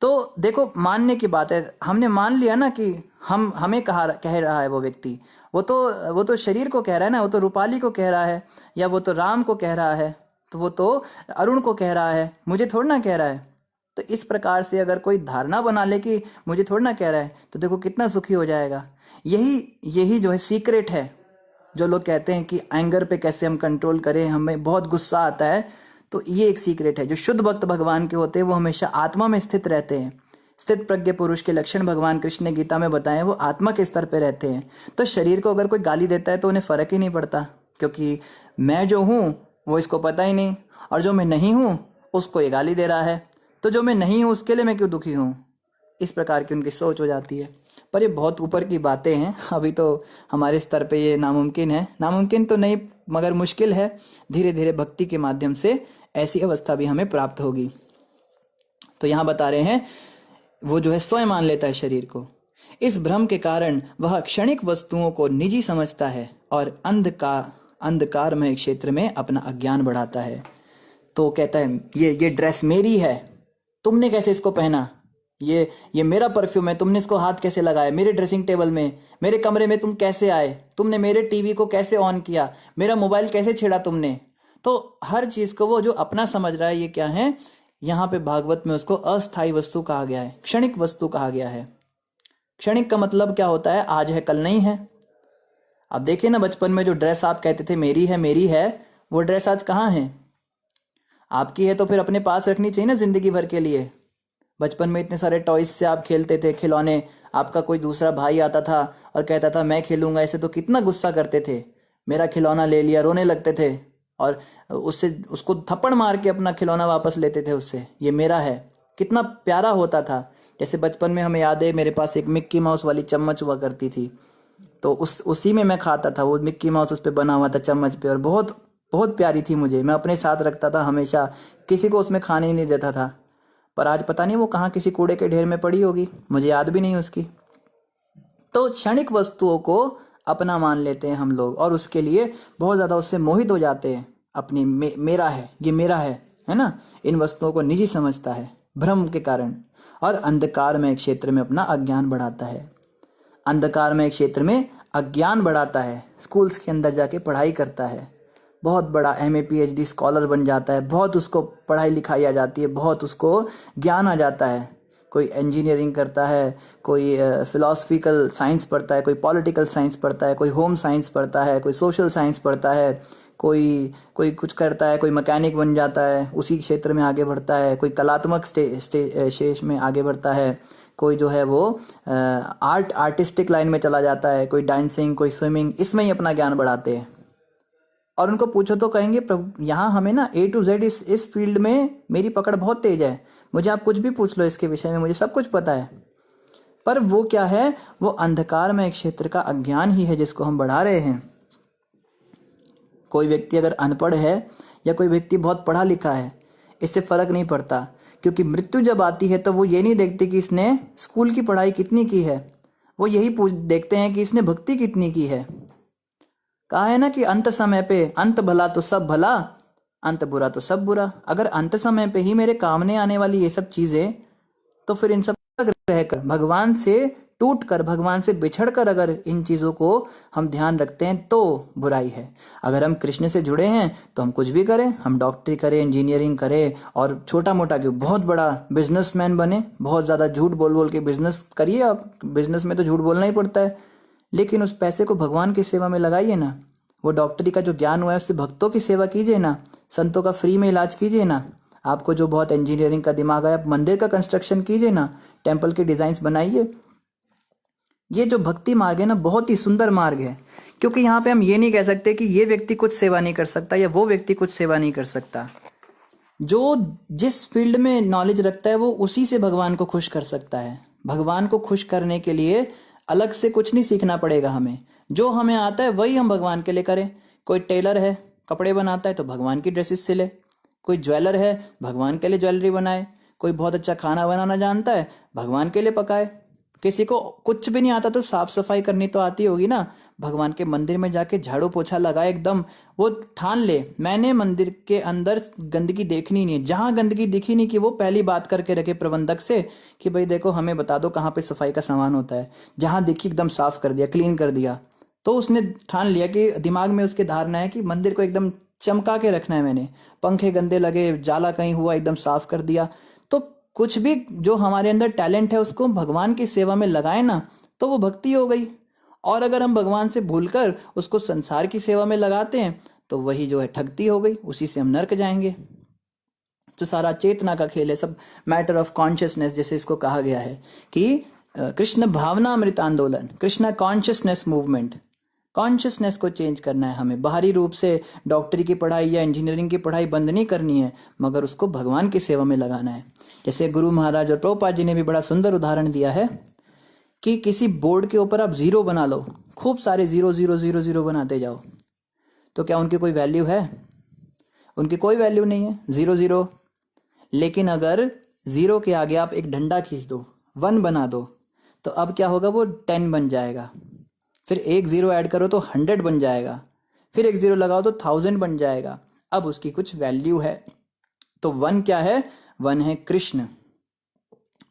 तो देखो, मानने की बात है, हमने मान लिया ना कि हम हमें कह रहा है वो व्यक्ति, वो तो शरीर को कह रहा है ना, वो तो रूपाली को कह रहा है, या वो तो राम को कह रहा है, तो वो तो अरुण को कह रहा है, मुझे थोड़ा ना कह रहा है। तो इस प्रकार से अगर कोई धारणा बना ले कि मुझे थोड़ा ना कह रहा है, तो देखो कितना सुखी हो जाएगा। यही यही जो है सीक्रेट है। जो लोग कहते हैं कि एंगर पे कैसे हम कंट्रोल करें, हमें बहुत गुस्सा आता है, तो ये एक सीक्रेट है। जो शुद्ध भक्त भगवान के होते हैं वो हमेशा आत्मा में स्थित रहते हैं। स्थित प्रज्ञ पुरुष के लक्षण भगवान कृष्ण ने गीता में बताए, वो आत्मा के स्तर पे रहते हैं। तो शरीर को अगर कोई गाली देता है तो उन्हें फर्क ही नहीं पड़ता, क्योंकि मैं जो हूँ वो इसको पता ही नहीं, और जो मैं नहीं हूँ उसको ये गाली दे रहा है, तो जो मैं नहीं हूँ उसके लिए मैं क्यों दुखी हूँ। इस प्रकार की उनकी सोच हो जाती है। पर ये बहुत ऊपर की बातें हैं, अभी तो हमारे स्तर पे ये नामुमकिन है, नामुमकिन तो नहीं मगर मुश्किल है। धीरे धीरे भक्ति के माध्यम से ऐसी अवस्था भी हमें प्राप्त होगी। तो यहाँ बता रहे हैं, वो जो है स्वयं मान लेता है शरीर को। इस भ्रम के कारण वह क्षणिक वस्तुओं को निजी समझता है और अंधकारमय क्षेत्र में अपना अज्ञान बढ़ाता है। तो कहता है, ये ड्रेस मेरी है, तुमने कैसे इसको पहना, ये मेरा परफ्यूम है, तुमने इसको हाथ कैसे लगाया, मेरे ड्रेसिंग टेबल में, मेरे कमरे में तुम कैसे आए, तुमने मेरे टीवी को कैसे ऑन किया, मेरा मोबाइल कैसे छेड़ा तुमने। तो हर चीज को वो जो अपना समझ रहा है, ये क्या है, यहाँ पे भागवत में उसको अस्थाई वस्तु कहा गया है, क्षणिक वस्तु कहा गया है। क्षणिक का मतलब क्या होता है, आज है कल नहीं है। अब देखिए ना, बचपन में जो ड्रेस आप कहते थे मेरी है मेरी है, वो ड्रेस आज कहाँ है। आपकी है तो फिर अपने पास रखनी चाहिए ना जिंदगी भर के लिए। बचपन में इतने सारे टॉयज से आप खेलते थे, खिलौने, आपका कोई दूसरा भाई आता था और कहता था मैं खेलूंगा ऐसे, तो कितना गुस्सा करते थे, मेरा खिलौना ले लिया, रोने लगते थे, और उससे उसको थप्पड़ मार के अपना खिलौना वापस लेते थे उससे, ये मेरा है। कितना प्यारा होता था। जैसे बचपन में हमें याद है, मेरे पास एक मिक्की माउस वाली चम्मच हुआ करती थी, तो उसी में मैं खाता था, वो मिक्की माउस उस पे बना हुआ था चम्मच पे, और बहुत बहुत प्यारी थी मुझे, मैं अपने साथ रखता था हमेशा, किसी को उसमें खाने ही नहीं देता था। पर आज पता नहीं वो कहाँ किसी कूड़े के ढेर में पड़ी होगी, मुझे याद भी नहीं उसकी। तो क्षणिक वस्तुओं को अपना मान लेते हैं हम लोग, और उसके लिए बहुत ज़्यादा उससे मोहित हो जाते हैं। अपनी मेरा है, ये मेरा है ना। इन वस्तुओं को निजी समझता है भ्रम के कारण, और अंधकार में क्षेत्र में अपना अज्ञान बढ़ाता है। अंधकार में क्षेत्र में अज्ञान बढ़ाता है, स्कूल्स के अंदर जाके पढ़ाई करता है, बहुत बड़ा एमए पीएचडी स्कॉलर बन जाता है, बहुत उसको पढ़ाई लिखाई आ जाती है, बहुत उसको ज्ञान आ जाता है। कोई इंजीनियरिंग करता है, कोई फिलोसफिकल साइंस पढ़ता है, कोई पॉलिटिकल साइंस पढ़ता है, कोई होम साइंस पढ़ता है, कोई सोशल साइंस पढ़ता है, कोई कोई कुछ करता है, कोई मैकेनिक बन जाता है, उसी क्षेत्र में आगे बढ़ता है, कोई कलात्मक शेष में आगे बढ़ता है, कोई जो है वो आर्टिस्टिक लाइन में चला जाता है, कोई डांसिंग, कोई स्विमिंग, इसमें ही अपना ज्ञान बढ़ाते हैं। और उनको पूछो तो कहेंगे, प्रभु यहाँ हमें ना ए टू जेड इस फील्ड में मेरी पकड़ बहुत तेज है, मुझे आप कुछ भी पूछ लो इसके विषय में, मुझे सब कुछ पता है। पर वो क्या है, वो अंधकार में एक क्षेत्र का अज्ञान ही है जिसको हम बढ़ा रहे हैं। कोई व्यक्ति अगर अनपढ़ है या कोई व्यक्ति बहुत पढ़ा लिखा है, इससे फर्क नहीं पड़ता, क्योंकि मृत्यु जब आती है तो वो ये नहीं देखते कि इसने स्कूल की पढ़ाई कितनी की है, वो यही देखते हैं कि इसने भक्ति कितनी की है। कहा है ना कि अंत समय पे अंत भला तो सब भला, अंत बुरा तो सब बुरा। अगर अंत समय पे ही मेरे काम नहीं आने वाली ये सब चीजें, तो फिर इन सब रहकर भगवान से टूट कर, भगवान से बिछड़ कर अगर इन चीज़ों को हम ध्यान रखते हैं तो बुराई है। अगर हम कृष्ण से जुड़े हैं तो हम कुछ भी करें, हम डॉक्टरी करें, इंजीनियरिंग करें और छोटा मोटा क्यों, बहुत बड़ा बिजनेसमैन बने, बहुत ज़्यादा झूठ बोल बोल के बिजनेस करिए। आप बिजनेस में तो झूठ बोलना ही पड़ता है, लेकिन उस पैसे को भगवान की सेवा में लगाइए ना। वो डॉक्टरी का जो ज्ञान हुआ है उससे भक्तों की सेवा कीजिए ना, संतों का फ्री में इलाज कीजिए ना। आपको जो बहुत इंजीनियरिंग का दिमाग है, आप मंदिर का कंस्ट्रक्शन कीजिए ना, टेम्पल के डिजाइन्स बनाइए। ये जो भक्ति मार्ग है ना, बहुत ही सुंदर मार्ग है, क्योंकि यहाँ पे हम ये नहीं कह सकते कि ये व्यक्ति कुछ सेवा नहीं कर सकता या वो व्यक्ति कुछ सेवा नहीं कर सकता। जो जिस फील्ड में नॉलेज रखता है वो उसी से भगवान को खुश कर सकता है। भगवान को खुश करने के लिए अलग से कुछ नहीं सीखना पड़ेगा हमें, जो हमें आता है वही हम भगवान के लिए करें। कोई टेलर है, कपड़े बनाता है तो भगवान की ड्रेसेस सिले। कोई ज्वेलर है, भगवान के लिए ज्वेलरी बनाए। कोई बहुत अच्छा खाना बनाना जानता है, भगवान के लिए पकाए। किसी को कुछ भी नहीं आता तो साफ सफाई करनी तो आती होगी ना, भगवान के मंदिर में जाके झाड़ू पोछा लगाए, एकदम वो ठान ले मैंने मंदिर के अंदर गंदगी देखनी नहीं है। जहां गंदगी दिखी नहीं कि वो पहली बात करके रखे प्रबंधक से कि भाई देखो हमें बता दो कहाँ पे सफाई का सामान होता है। जहां दिखी एकदम साफ कर दिया, क्लीन कर दिया। तो उसने ठान लिया कि दिमाग में उसके धारणा है कि मंदिर को एकदम चमका के रखना है मैंने। पंखे गंदे लगे, जाला कहीं हुआ, एकदम साफ कर दिया। तो कुछ भी जो हमारे अंदर टैलेंट है उसको भगवान की सेवा में लगाए ना, तो वो भक्ति हो गई। और अगर हम भगवान से भूलकर उसको संसार की सेवा में लगाते हैं तो वही जो है ठगती हो गई, उसी से हम नरक जाएंगे। तो सारा चेतना का खेल है, सब मैटर ऑफ कॉन्शियसनेस जैसे इसको कहा गया है कि कृष्ण भावना अमृत आंदोलन, कृष्णा कॉन्शियसनेस मूवमेंट। कॉन्शियसनेस को चेंज करना है हमें। बाहरी रूप से डॉक्टरी की पढ़ाई या इंजीनियरिंग की पढ़ाई बंद नहीं करनी है, मगर उसको भगवान की सेवा में लगाना है। जैसे गुरु महाराज और प्रभुपाद जी ने भी बड़ा सुंदर उदाहरण दिया है कि किसी बोर्ड के ऊपर आप जीरो बना लो, खूब सारे जीरो जीरो जीरो जीरो बनाते जाओ, तो क्या उनकी कोई वैल्यू है? उनकी कोई वैल्यू नहीं है, जीरो जीरो। लेकिन अगर जीरो के आगे आप एक डंडा खींच दो, वन बना दो, तो अब क्या होगा, वो 10 बन जाएगा। फिर एक जीरो ऐड करो तो 100 बन जाएगा। फिर एक जीरो लगाओ तो 1000 बन जाएगा। अब उसकी कुछ वैल्यू है। तो वन क्या है? वन है कृष्ण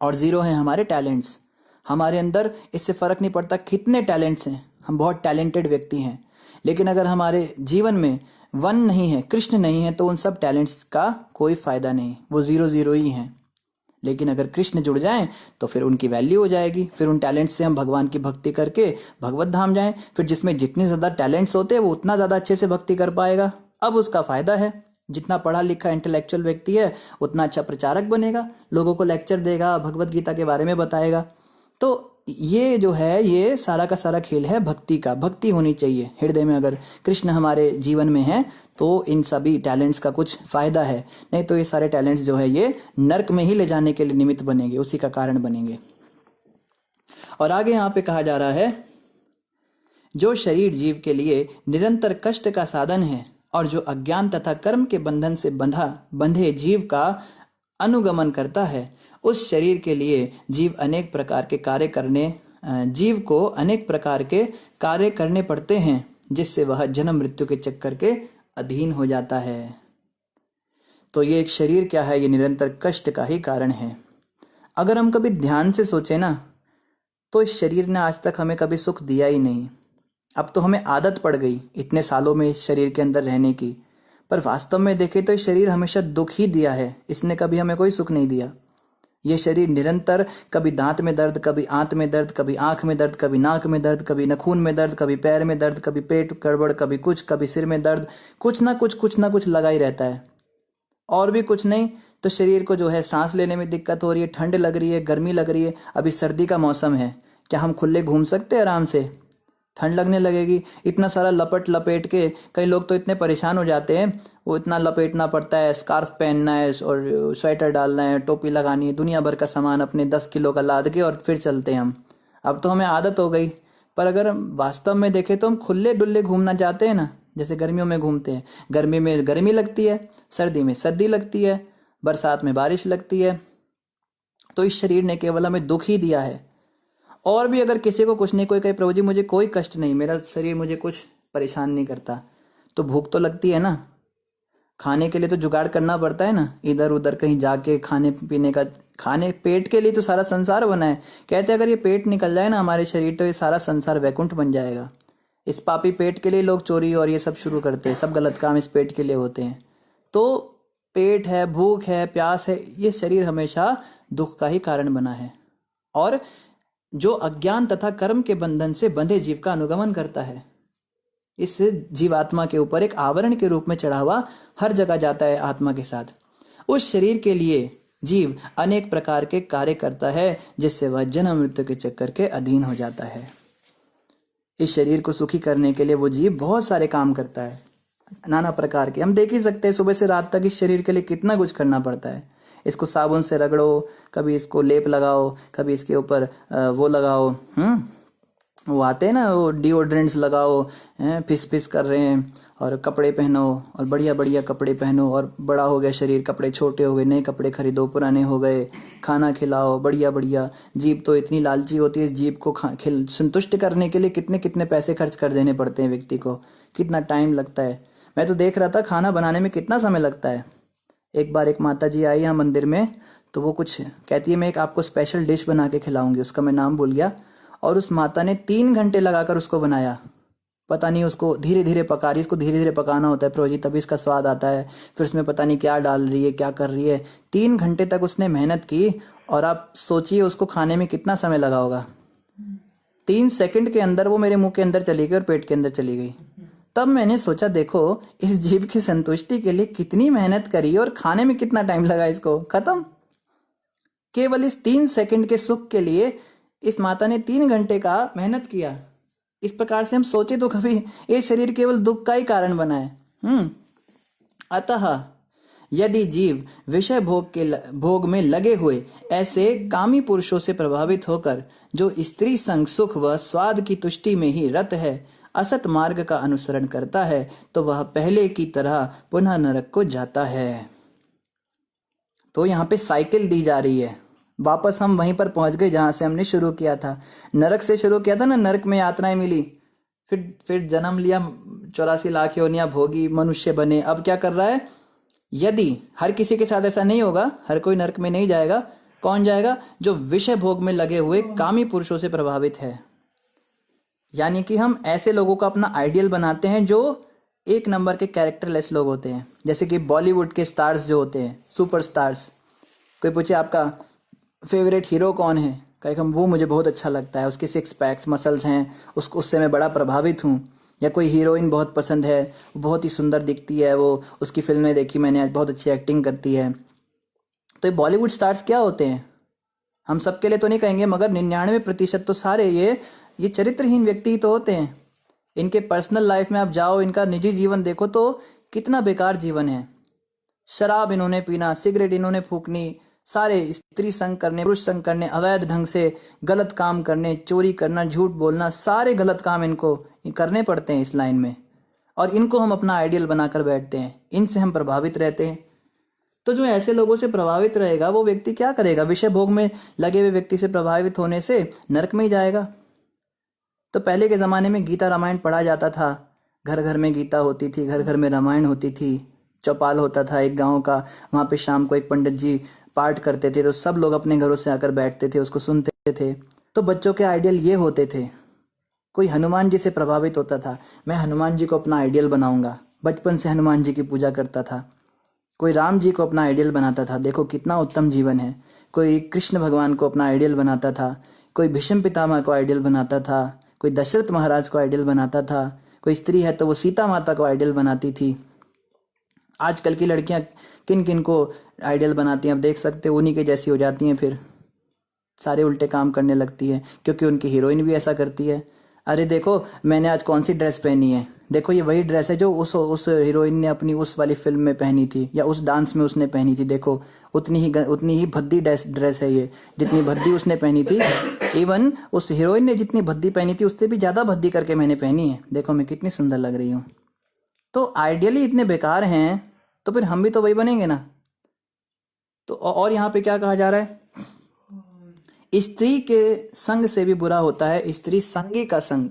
और जीरो है हमारे टैलेंट्स। हमारे अंदर इससे फर्क नहीं पड़ता कितने टैलेंट्स हैं, हम बहुत टैलेंटेड व्यक्ति हैं, लेकिन अगर हमारे जीवन में वन नहीं है, कृष्ण नहीं है, तो उन सब टैलेंट्स का कोई फायदा नहीं, वो जीरो जीरो ही हैं। लेकिन अगर कृष्ण जुड़ जाएं तो फिर उनकी वैल्यू हो जाएगी। फिर उन टैलेंट से हम भगवान की भक्ति करके भगवत धाम जाएं। फिर जिसमें जितने ज्यादा टैलेंट्स होते हैं वो उतना ज्यादा अच्छे से भक्ति कर पाएगा। अब उसका फायदा है, जितना पढ़ा लिखा इंटेलेक्चुअल व्यक्ति है उतना अच्छा प्रचारक बनेगा, लोगों को लेक्चर देगा, भगवत गीता के बारे में बताएगा। तो ये जो है, ये सारा का सारा खेल है भक्ति का। भक्ति होनी चाहिए हृदय में। अगर कृष्ण हमारे जीवन में है तो इन सभी टैलेंट्स का कुछ फायदा है, नहीं तो ये सारे टैलेंट्स जो है ये नरक में ही ले जाने के लिए निमित्त बनेंगे, उसी का कारण बनेंगे। और आगे यहाँ पे कहा जा रहा है, जो शरीर जीव के लिए निरंतर कष्ट का साधन है और जो अज्ञान तथा कर्म के बंधन से बंधे जीव का अनुगमन करता है, उस शरीर के लिए जीव को अनेक प्रकार के कार्य करने पड़ते हैं, जिससे वह जन्म मृत्यु के चक्कर के अधीन हो जाता है। तो ये एक शरीर क्या है, ये निरंतर कष्ट का ही कारण है। अगर हम कभी ध्यान से सोचे ना, तो इस शरीर ने आज तक हमें कभी सुख दिया ही नहीं। अब तो हमें आदत पड़ गई इतने सालों में इस शरीर के अंदर रहने की, पर वास्तव में देखे तो इस शरीर हमेशा दुख ही दिया है, इसने कभी हमें कोई सुख नहीं दिया। ये शरीर निरंतर कभी दांत में दर्द, कभी आंत में दर्द, कभी आंख में दर्द, कभी नाक में दर्द, कभी नखून में दर्द, कभी पैर में दर्द, कभी पेट गड़बड़, कभी सिर में दर्द, कुछ ना कुछ लगा ही रहता है। और भी कुछ नहीं तो शरीर को जो है सांस लेने में दिक्कत हो रही है, ठंड लग रही है, गर्मी लग रही है। अभी सर्दी का मौसम है, क्या हम खुले घूम सकते हैं आराम से? ठंड लगने लगेगी। इतना सारा लपेट लपेट के कई लोग तो इतने परेशान हो जाते हैं, वो इतना लपेटना पड़ता है, स्कार्फ पहनना है और स्वेटर डालना है, टोपी लगानी है, दुनिया भर का सामान अपने 10 किलो का लाद के और फिर चलते हैं हम। अब तो हमें आदत हो गई। पर अगर हम वास्तव में देखें तो हम खुले डुल्ले घूमना चाहते हैं ना, जैसे गर्मियों में घूमते हैं। गर्मी में गर्मी लगती है, सर्दी में सर्दी लगती है, बरसात में बारिश लगती है। तो इस शरीर ने केवल हमें दुख ही दिया है। और भी अगर किसी को कुछ नहीं, कोई कहे प्रभु जी मुझे कोई कष्ट नहीं, मेरा शरीर मुझे कुछ परेशान नहीं करता, तो भूख तो लगती है ना, खाने के लिए तो जुगाड़ करना पड़ता है ना, इधर उधर कहीं जाके खाने पीने का खाने पेट के लिए तो सारा संसार बना है। कहते हैं अगर ये पेट निकल जाए ना हमारे शरीर तो ये सारा संसार वैकुंठ बन जाएगा। इस पापी पेट के लिए लोग चोरी और ये सब शुरू करते हैं, सब गलत काम इस पेट के लिए होते हैं। तो पेट है, भूख है, प्यास है, ये शरीर हमेशा दुख का ही कारण बना है। और जो अज्ञान तथा कर्म के बंधन से बंधे जीव का अनुगमन करता है, इस जीवात्मा के ऊपर एक आवरण के रूप में चढ़ा हुआ हर जगह जाता है आत्मा के साथ। उस शरीर के लिए जीव अनेक प्रकार के कार्य करता है जिससे वह जन्म मृत्यु के चक्कर के अधीन हो जाता है। इस शरीर को सुखी करने के लिए वो जीव बहुत सारे काम करता है, नाना प्रकार के। हम देख ही सकते हैं सुबह से रात तक इस शरीर के लिए कितना कुछ करना पड़ता है। इसको साबुन से रगड़ो, कभी इसको लेप लगाओ, कभी इसके ऊपर वो लगाओ, वो आते हैं ना वो डिओड्रेंट्स लगाओ, फिस फिस कर रहे हैं, और कपड़े पहनो और बढ़िया बढ़िया कपड़े पहनो, और बड़ा हो गया शरीर, कपड़े छोटे हो गए, नए कपड़े खरीदो, पुराने हो गए, खाना खिलाओ बढ़िया बढ़िया। जीभ तो इतनी लालची होती है, जीभ को संतुष्ट करने के लिए कितने कितने पैसे खर्च कर देने पड़ते हैं व्यक्ति को, कितना टाइम लगता है। मैं तो देख रहा था खाना बनाने में कितना समय लगता है। एक बार एक माता जी आई यहाँ मंदिर में, तो वो कुछ कहती है मैं एक आपको स्पेशल डिश बना के खिलाऊंगी, उसका मैं नाम भूल गया। और उस माता ने 3 घंटे लगाकर उसको बनाया। पता नहीं उसको धीरे धीरे पका रही, इसको धीरे धीरे पकाना होता है प्रोजी, तभी इसका स्वाद आता है। फिर उसमें पता नहीं क्या डाल रही है, क्या कर रही है। 3 घंटे तक उसने मेहनत की, और आप सोचिए उसको खाने में कितना समय लगा होगा। 3 सेकंड के अंदर वो मेरे मुंह के अंदर चली गई और पेट के अंदर चली गई। तब मैंने सोचा देखो इस जीव की संतुष्टि के लिए कितनी मेहनत करी और खाने में कितना टाइम लगा, इसको खत्म। केवल इस 3 सेकंड के सुख के लिए इस माता ने 3 घंटे का मेहनत किया। इस प्रकार से हम सोचे तो कभी ये शरीर केवल दुख का ही कारण बना है। अतः यदि जीव विषय भोग में लगे हुए ऐसे कामी पुरुषों से प्रभावित होकर जो स्त्री संग सुख व स्वाद की तुष्टि में ही रत है, असत मार्ग का अनुसरण करता है, तो वह पहले की तरह पुनः नरक को जाता है। तो यहाँ पे साइकिल दी जा रही है, वापस हम वहीं पर पहुंच गए जहां से हमने शुरू किया था। नरक से शुरू किया था ना, नरक में यातनाएं मिली, फिर जन्म लिया, 84 लाख योनियां भोगी, मनुष्य बने। अब क्या कर रहा है, यदि हर किसी के साथ ऐसा नहीं होगा, हर कोई नरक में नहीं जाएगा। कौन जाएगा, जो विषय भोग में लगे हुए कामी पुरुषों से प्रभावित है। यानी कि हम ऐसे लोगों का अपना आइडियल बनाते हैं जो 1 नंबर के कैरेक्टरलेस लोग होते हैं। जैसे कि बॉलीवुड के स्टार्स जो होते हैं, सुपर स्टार्स। कोई पूछे आपका फेवरेट हीरो कौन है, कहे हम वो मुझे बहुत अच्छा लगता है, उसके 6 पैक्स मसल्स हैं, उससे मैं बड़ा प्रभावित हूँ। या कोई हीरोइन बहुत पसंद है, वो बहुत ही सुंदर दिखती है, वो उसकी फिल्में देखी मैंने, बहुत अच्छी एक्टिंग करती है। तो ये बॉलीवुड स्टार्स क्या होते हैं, हम सबके लिए तो नहीं कहेंगे, मगर 99% तो सारे ये चरित्रहीन व्यक्ति ही तो होते हैं। इनके पर्सनल लाइफ में आप जाओ, इनका निजी जीवन देखो तो कितना बेकार जीवन है। शराब इन्होंने पीना, सिगरेट इन्होंने फूकनी, सारे स्त्री संग करने, पुरुष संग करने, अवैध ढंग से गलत काम करने, चोरी करना, झूठ बोलना, सारे गलत काम इनको करने पड़ते हैं इस लाइन में। और इनको हम अपना आइडियल बनाकर बैठते हैं, इनसे हम प्रभावित रहते हैं। तो जो ऐसे लोगों से प्रभावित रहेगा वो व्यक्ति क्या करेगा, विषय भोग में लगे हुए व्यक्ति से प्रभावित होने से नरक में ही जाएगा। तो पहले के ज़माने में गीता रामायण पढ़ा जाता था, घर घर में गीता होती थी, घर घर में रामायण होती थी। चौपाल होता था एक गांव का, वहाँ पे शाम को एक पंडित जी पाठ करते थे, तो सब लोग अपने घरों से आकर बैठते थे, उसको सुनते थे। तो बच्चों के आइडियल ये होते थे। कोई हनुमान जी से प्रभावित होता था, मैं हनुमान जी को अपना आइडियल बनाऊंगा, बचपन से हनुमान जी की पूजा करता था। कोई राम जी को अपना आइडियल बनाता था, देखो कितना उत्तम जीवन है। कोई कृष्ण भगवान को अपना आइडियल बनाता था, कोई भीष्म पितामह को आइडियल बनाता था, कोई दशरथ महाराज को आइडियल बनाता था, कोई स्त्री है तो वो सीता माता को आइडियल बनाती थी। आजकल की लड़कियां किन किन को आइडियल बनाती हैं, आप देख सकते हो, उन्हीं के जैसी हो जाती हैं, फिर सारे उल्टे काम करने लगती है, क्योंकि उनकी हीरोइन भी ऐसा करती है। अरे देखो मैंने आज कौन सी ड्रेस पहनी है, देखो ये वही ड्रेस है जो उस हीरोइन ने अपनी उस वाली फिल्म में पहनी थी, या उस डांस में उसने पहनी थी, देखो उतनी ही भद्दी ड्रेस है ये, जितनी भद्दी उसने पहनी थी। इवन उस हीरोइन ने जितनी भद्दी पहनी थी उससे भी ज़्यादा भद्दी करके मैंने पहनी है, देखो मैं कितनी सुंदर लग रही हूँ। तो आइडियली इतने बेकार हैं, तो फिर हम भी तो वही बनेंगे ना। तो और यहाँ पे क्या कहा जा रहा है, स्त्री के संग से भी बुरा होता है स्त्री संगी का संग।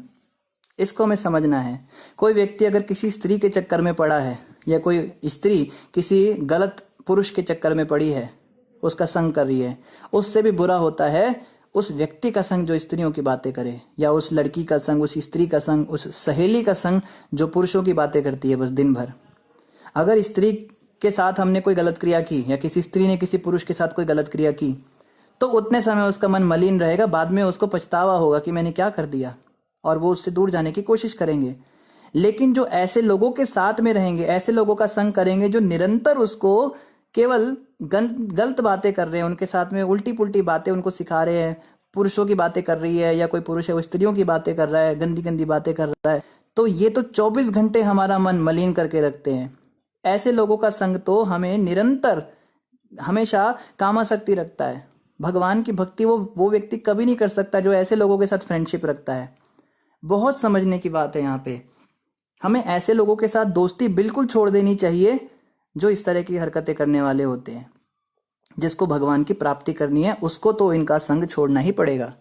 इसको हमें समझना है। कोई व्यक्ति अगर किसी स्त्री के चक्कर में पड़ा है, या कोई स्त्री किसी गलत पुरुष के चक्कर में पड़ी है, उसका संग कर रही है। उससे भी बुरा होता है उस व्यक्ति का संग जो स्त्रियों की बातें करे, या उस लड़की का संग, उस स्त्री का संग, उस सहेली का संग जो पुरुषों की बातें करती है बस दिन भर। अगर स्त्री के साथ हमने कोई गलत क्रिया की, या किसी स्त्री ने किसी पुरुष के साथ कोई गलत क्रिया की, तो उतने समय उसका मन मलिन रहेगा, बाद में उसको पछतावा होगा कि मैंने क्या कर दिया, और वो उससे दूर जाने की कोशिश करेंगे। लेकिन जो ऐसे लोगों के साथ में रहेंगे, ऐसे लोगों का संग करेंगे जो निरंतर उसको केवल गलत बातें कर रहे हैं, उनके साथ में उल्टी पुल्टी बातें उनको सिखा रहे हैं, पुरुषों की बातें कर रही है, या कोई पुरुष है वो स्त्रियों की बातें कर रहा है, गंदी गंदी बातें कर रहा है, तो ये तो 24 घंटे हमारा मन मलिन करके रखते हैं। ऐसे लोगों का संग तो हमें निरंतर हमेशा कामासक्ति रखता है। भगवान की भक्ति वो व्यक्ति कभी नहीं कर सकता जो ऐसे लोगों के साथ फ्रेंडशिप रखता है। बहुत समझने की बात है यहाँ पे। हमें ऐसे लोगों के साथ दोस्ती बिल्कुल छोड़ देनी चाहिए जो इस तरह की हरकतें करने वाले होते हैं। जिसको भगवान की प्राप्ति करनी है उसको तो इनका संग छोड़ना ही पड़ेगा।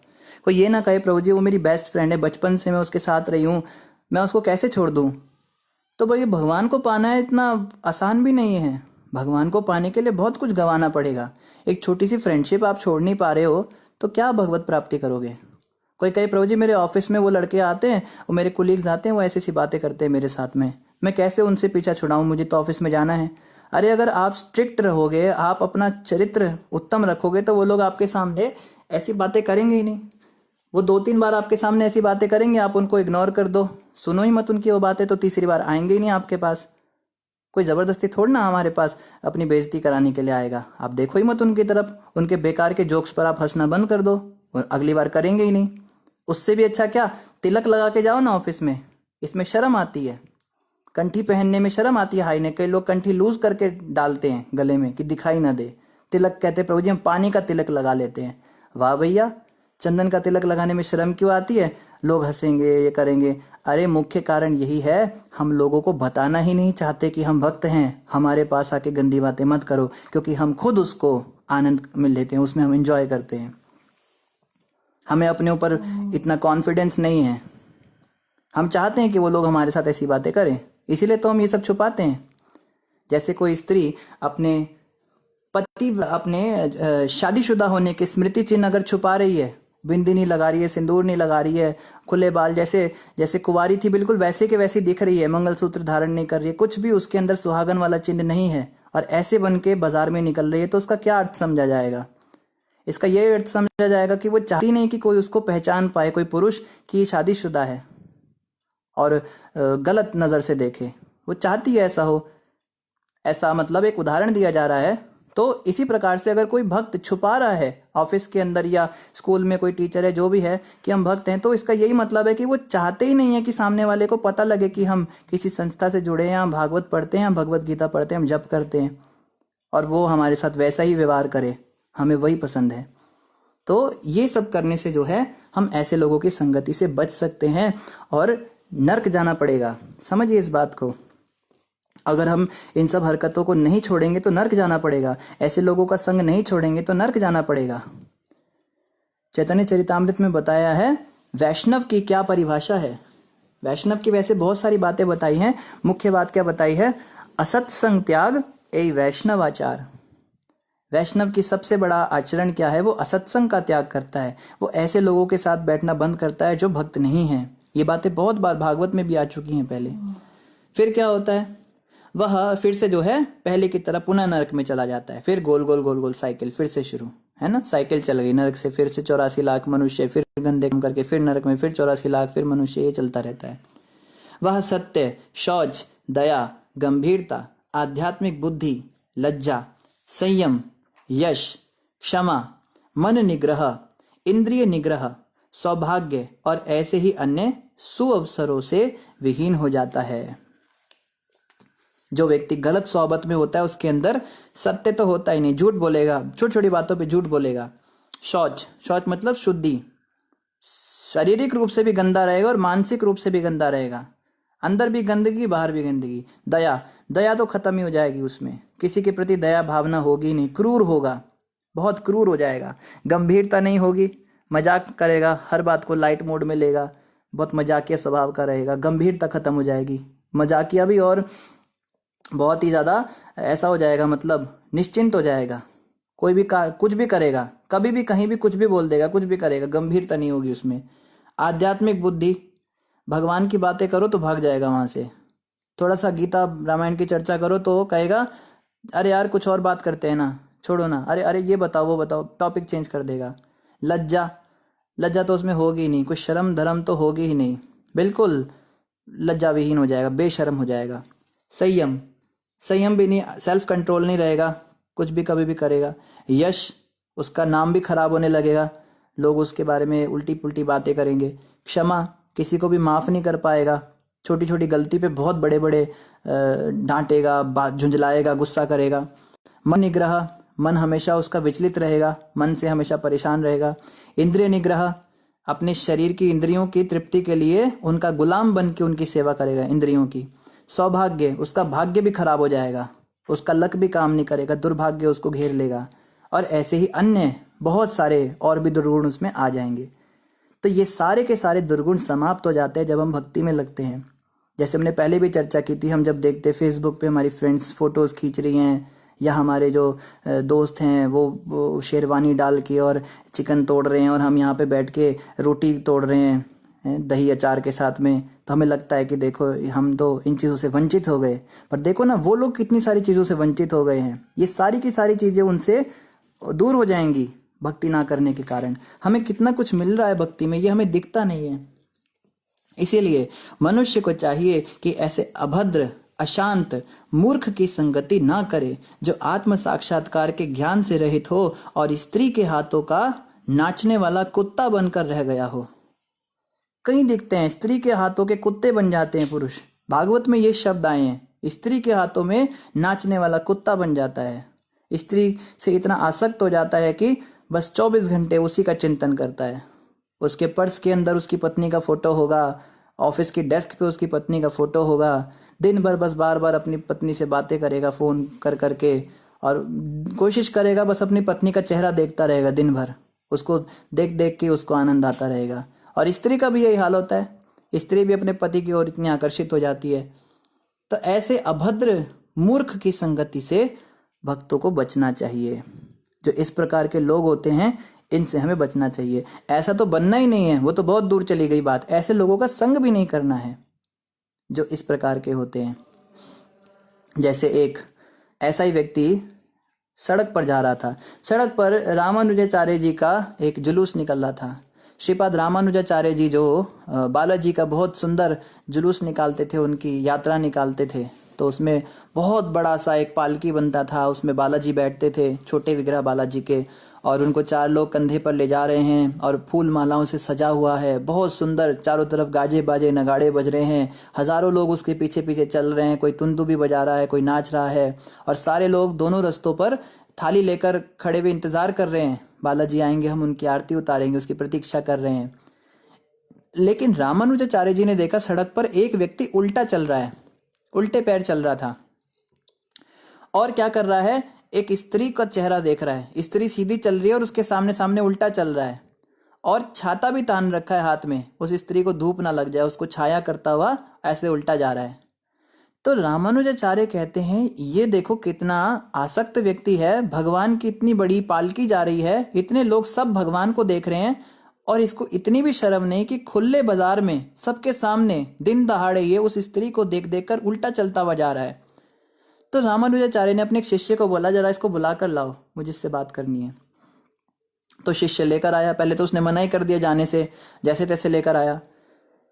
कोई ये ना कहे प्रभु जी वो मेरी बेस्ट फ्रेंड है, बचपन से मैं उसके साथ रही हूँ, मैं उसको कैसे छोड़ दूँ। तो भाई भगवान को पाना है इतना आसान भी नहीं है। भगवान को पाने के लिए बहुत कुछ गंवाना पड़ेगा। एक छोटी सी फ्रेंडशिप आप छोड़ नहीं पा रहे हो तो क्या भगवत प्राप्ति करोगे। कोई कहे प्रभु जी मेरे ऑफिस में वो लड़के आते हैं, वो मेरे कोलीग्स आते हैं, वो ऐसी सी बातें करते हैं मेरे साथ में, मैं कैसे उनसे पीछा छुड़ाऊं, मुझे तो ऑफिस में जाना है। अरे अगर आप स्ट्रिक्ट रहोगे, आप अपना चरित्र उत्तम रखोगे तो वो लोग आपके सामने ऐसी बातें करेंगे ही नहीं। वो 2-3 बार आपके सामने ऐसी बातें करेंगे, आप उनको इग्नोर कर दो, सुनो ही मत उनकी वो बातें, तो तीसरी बार आएंगे ही नहीं आपके पास। कोई ज़बरदस्ती थोड़ा ना हमारे पास अपनी बेइज्जती कराने के लिए आएगा। आप देखो ही मत उनकी तरफ, उनके बेकार के जोक्स पर आप हंसना बंद कर दो, और अगली बार करेंगे ही नहीं। उससे भी अच्छा क्या तिलक लगा के जाओ ना ऑफिस में, इसमें शर्म आती है। कंठी पहनने में शर्म आती है हाई नेक, कई लोग कंठी लूज करके डालते हैं गले में कि दिखाई ना दे। तिलक कहते प्रभु जी हम पानी का तिलक लगा लेते हैं। वाह भैया, चंदन का तिलक लगाने में शर्म क्यों आती है, लोग हंसेंगे ये करेंगे। अरे मुख्य कारण यही है, हम लोगों को बताना ही नहीं चाहते कि हम भक्त हैं, हमारे पास आके गंदी बातें मत करो, क्योंकि हम खुद उसको आनंद में लेते हैं, उसमें हम एंजॉय करते हैं। हमें अपने ऊपर इतना कॉन्फिडेंस नहीं है, हम चाहते हैं कि वो लोग हमारे साथ ऐसी बातें करें, इसीलिए तो हम ये सब छुपाते हैं। जैसे कोई स्त्री अपने पति अपने शादीशुदा होने के स्मृति चिन्ह अगर छुपा रही है, बिंदी नहीं लगा रही है, सिंदूर नहीं लगा रही है, खुले बाल जैसे जैसे कुंवारी थी बिल्कुल वैसे के वैसी दिख रही है, मंगलसूत्र धारण नहीं कर रही है, कुछ भी उसके अंदर सुहागन वाला चिन्ह नहीं है, और ऐसे बन के बाजार में निकल रही है, तो उसका क्या अर्थ समझा जाएगा। इसका यह अर्थ समझा जाएगा कि वो चाहती नहीं कि कोई उसको पहचान पाए, कोई पुरुष कि शादीशुदा है और गलत नज़र से देखे, वो चाहती है ऐसा हो। ऐसा मतलब एक उदाहरण दिया जा रहा है। तो इसी प्रकार से अगर कोई भक्त छुपा रहा है ऑफिस के अंदर या स्कूल में, कोई टीचर है जो भी है, कि हम भक्त हैं, तो इसका यही मतलब है कि वो चाहते ही नहीं है कि सामने वाले को पता लगे कि हम किसी संस्था से जुड़े हैं, हम भागवत पढ़ते हैं, हम भगवत गीता पढ़ते हैं, हम जप करते हैं, और वो हमारे साथ वैसा ही व्यवहार करे, हमें वही पसंद है। तो ये सब करने से जो है हम ऐसे लोगों की संगति से बच सकते हैं और नर्क जाना पड़ेगा। समझिए इस बात को। अगर हम इन सब हरकतों को नहीं छोड़ेंगे तो नर्क जाना पड़ेगा, ऐसे लोगों का संग नहीं छोड़ेंगे तो नर्क जाना पड़ेगा। चैतन्य चरितामृत में बताया है वैष्णव की क्या परिभाषा है। वैष्णव की वैसे बहुत सारी बातें बताई हैं, मुख्य बात क्या बताई है, असत्संग त्याग ए वैष्णव आचार। वैष्णव की सबसे बड़ा आचरण क्या है, वो असत्संग का त्याग करता है, वो ऐसे लोगों के साथ बैठना बंद करता है जो भक्त नहीं है। ये बातें बहुत बार भागवत में भी आ चुकी हैं पहले। फिर क्या होता है, वह फिर से जो है पहले की तरह पुनः नरक में चला जाता है, फिर गोल गोल गोल गोल साइकिल फिर से शुरू, है ना, साइकिल चल गई नरक से, फिर से 84 लाख मनुष्य, फिर गंदे काम करके फिर नरक में, फिर 84 लाख, फिर मनुष्य, ये चलता रहता है। वह सत्य, शौच, दया, गंभीरता, आध्यात्मिक बुद्धि, लज्जा, संयम, यश, क्षमा, मन निग्रह, इंद्रिय निग्रह, सौभाग्य और ऐसे ही अन्य सुअवसरों से विहीन हो जाता है। जो व्यक्ति गलत सोहबत में होता है उसके अंदर सत्य तो होता ही नहीं, झूठ बोलेगा, छोटी छोटी बातों पे झूठ बोलेगा। शौच, शौच मतलब शुद्धि, शारीरिक रूप से भी गंदा रहेगा और मानसिक रूप से भी गंदा रहेगा, अंदर भी गंदगी बाहर भी गंदगी। दया, दया तो खत्म ही हो जाएगी, उसमें किसी के प्रति दया भावना होगी नहीं, क्रूर होगा, बहुत क्रूर हो जाएगा। गंभीरता नहीं होगी, मजाक करेगा, हर बात को लाइट मोड में लेगा, बहुत मजाकिया स्वभाव का रहेगा, गंभीरता खत्म हो जाएगी, मजाकिया भी और बहुत ही ज़्यादा ऐसा हो जाएगा, मतलब निश्चिंत हो जाएगा, कोई भी कुछ भी करेगा, कभी भी कहीं भी कुछ भी बोल देगा, कुछ भी करेगा, गंभीरता नहीं होगी उसमें। आध्यात्मिक बुद्धि, भगवान की बातें करो तो भाग जाएगा वहां से। थोड़ा सा गीता रामायण की चर्चा करो तो कहेगा अरे यार कुछ और बात करते हैं ना, छोड़ो ना, अरे अरे ये बताओ वो बताओ, टॉपिक चेंज कर देगा। लज्जा, लज्जा तो उसमें होगी ही नहीं, कुछ शर्म धर्म तो होगी ही नहीं, बिल्कुल लज्जा विहीन हो जाएगा, बेशर्म हो जाएगा। संयम, संयम भी नहीं, सेल्फ कंट्रोल नहीं रहेगा, कुछ भी कभी भी करेगा। यश, उसका नाम भी खराब होने लगेगा, लोग उसके बारे में उल्टी पुल्टी बातें करेंगे। क्षमा, किसी को भी माफ नहीं कर पाएगा, छोटी छोटी गलती पे बहुत बड़े बड़े डांटेगा, बात झुंझलाएगा, गुस्सा करेगा। मन निग्रह, मन हमेशा उसका विचलित रहेगा, मन से हमेशा परेशान रहेगा। इंद्रिय निग्रह, अपने शरीर की इंद्रियों की तृप्ति के लिए उनका गुलाम बन के उनकी सेवा करेगा, इंद्रियों की। सौभाग्य, उसका भाग्य भी खराब हो जाएगा, उसका लक भी काम नहीं करेगा, दुर्भाग्य उसको घेर लेगा। और ऐसे ही अन्य बहुत सारे और भी दुर्गुण उसमें आ जाएंगे। तो ये सारे के सारे दुर्गुण समाप्त हो जाते हैं जब हम भक्ति में लगते हैं। जैसे हमने पहले भी चर्चा की थी, हम जब देखते फेसबुक पे हमारी फ्रेंड्स फोटोज़ खींच रही हैं, या हमारे जो दोस्त हैं वो शेरवानी डाल के और चिकन तोड़ रहे हैं, और हम यहाँ पे बैठ के रोटी तोड़ रहे हैं दही अचार के साथ में, तो हमें लगता है कि देखो हम तो इन चीज़ों से वंचित हो गए। पर देखो ना, वो लोग कितनी सारी चीज़ों से वंचित हो गए हैं। ये सारी की सारी चीज़ें उनसे दूर हो जाएंगी भक्ति ना करने के कारण। हमें कितना कुछ मिल रहा है भक्ति में, ये हमें दिखता नहीं है। इसीलिए मनुष्य को चाहिए कि ऐसे अभद्र, अशांत, मूर्ख की संगति ना करे, जो आत्म साक्षात्कार के ज्ञान से रहित हो और स्त्री के हाथों का नाचने वाला कुत्ता बनकर रह गया हो। कहीं दिखते हैं स्त्री के हाथों के कुत्ते बन जाते हैं पुरुष, भागवत में ये शब्द आए हैं, स्त्री के हाथों में नाचने वाला कुत्ता बन जाता है। स्त्री से इतना आसक्त हो जाता है कि बस 24 घंटे उसी का चिंतन करता है। उसके पर्स के अंदर उसकी पत्नी का फोटो होगा, ऑफिस की डेस्क पे उसकी पत्नी का फोटो होगा, दिन भर बस बार बार अपनी पत्नी से बातें करेगा फोन कर करके, और कोशिश करेगा बस अपनी पत्नी का चेहरा देखता रहेगा दिन भर, उसको देख देख के उसको आनंद आता रहेगा। और स्त्री का भी यही हाल होता है, स्त्री भी अपने पति की ओर इतनी आकर्षित हो जाती है। तो ऐसे अभद्र मूर्ख की संगति से भक्तों को बचना चाहिए। जो इस प्रकार के लोग होते हैं, इनसे हमें बचना चाहिए। ऐसा तो बनना ही नहीं है, वो तो बहुत दूर चली गई बात, ऐसे लोगों का संग भी नहीं करना है जो इस प्रकार के होते हैं। जैसे एक ऐसा ही व्यक्ति सड़क पर जा रहा था, सड़क पर रामानुजाचार्य जी का एक जुलूस निकल रहा था। श्रीपाद रामानुजाचार्य जी जो बालाजी का बहुत सुंदर जुलूस निकालते थे, उनकी यात्रा निकालते थे, तो उसमें बहुत बड़ा सा एक पालकी बनता था, उसमें बालाजी बैठते थे, छोटे विग्रह बालाजी के, और उनको 4 लोग कंधे पर ले जा रहे हैं और फूल मालाओं से सजा हुआ है, बहुत सुंदर, चारों तरफ गाजे बाजे नगाड़े बज रहे हैं, हजारों लोग उसके पीछे पीछे चल रहे हैं, कोई तुंदू भी बजा रहा है, कोई नाच रहा है, और सारे लोग दोनों रस्तों पर थाली लेकर खड़े हुए इंतजार कर रहे हैं, बालाजी आएंगे, हम उनकी आरती उतारेंगे, उसकी प्रतीक्षा कर रहे हैं। लेकिन रामानुजाचार्य जी ने देखा सड़क पर एक व्यक्ति उल्टा चल रहा है, उल्टे पैर चल रहा था, और क्या कर रहा है, एक स्त्री का चेहरा देख रहा है, स्त्री सीधी चल रही है और उसके सामने सामने उल्टा चल रहा है, और छाता भी तान रखा है हाथ में, उस स्त्री को धूप ना लग जाए, उसको छाया करता हुआ ऐसे उल्टा जा रहा है। तो रामानुजाचार्य कहते हैं ये देखो कितना आसक्त व्यक्ति है, भगवान की इतनी बड़ी पालकी जा रही है, इतने लोग सब भगवान को देख रहे हैं, और इसको इतनी भी शर्म नहीं कि खुले बाजार में सबके सामने दिन दहाड़े ये उस स्त्री को देख देख कर उल्टा चलता हुआ जा रहा है। तो रामानुजाचार्य ने अपने एक शिष्य को बोला, जरा इसको बुला कर लाओ, मुझे इससे बात करनी है। तो शिष्य लेकर आया, पहले तो उसने मना ही कर दिया जाने से, जैसे तैसे लेकर आया।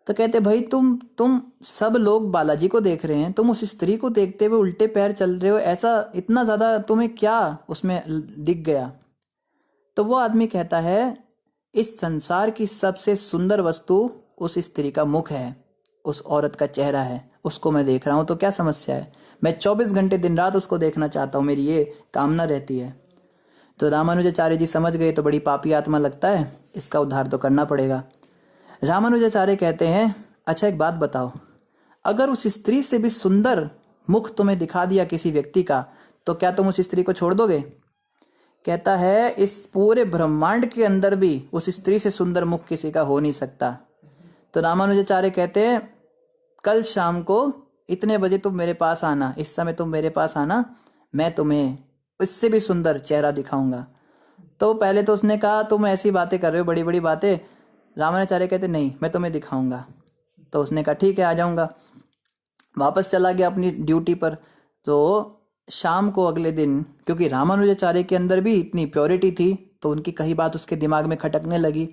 तो कहते भाई तुम सब लोग बालाजी को देख रहे हैं, तुम उस स्त्री को देखते हुए उल्टे पैर चल रहे हो, ऐसा इतना ज्यादा तुम्हें क्या उसमें दिख गया? तो वो आदमी कहता है इस संसार की सबसे सुंदर वस्तु उस स्त्री का मुख है, उस औरत का चेहरा है, उसको मैं देख रहा हूं, तो क्या समस्या है? मैं 24 घंटे दिन रात उसको देखना चाहता हूं, मेरी ये कामना रहती है। तो रामानुजाचार्य जी समझ गए, तो बड़ी पापी आत्मा लगता है, इसका उद्धार तो करना पड़ेगा। रामानुजाचार्य कहते हैं अच्छा एक बात बताओ, अगर उस स्त्री से भी सुंदर मुख तुम्हें दिखा दिया किसी व्यक्ति का, तो क्या तुम उस स्त्री को छोड़ दोगे? कहता है इस पूरे ब्रह्मांड के अंदर भी उस स्त्री से सुंदर मुख किसी का हो नहीं सकता। तो रामानुजाचार्य कहते हैं कल शाम को इतने बजे तुम मेरे पास आना, इस समय तुम मेरे पास आना, मैं तुम्हें इससे भी सुंदर चेहरा दिखाऊंगा। तो पहले तो उसने कहा तुम ऐसी बातें कर रहे हो, बड़ी बड़ी बातें। रामानुजाचार्य कहते नहीं, मैं तुम्हें दिखाऊंगा। तो उसने कहा ठीक है, आ जाऊंगा। वापस चला गया अपनी ड्यूटी पर। तो शाम को अगले दिन, क्योंकि रामानुजाचार्य के अंदर भी इतनी प्योरिटी थी, तो उनकी कही बात उसके दिमाग में खटकने लगी।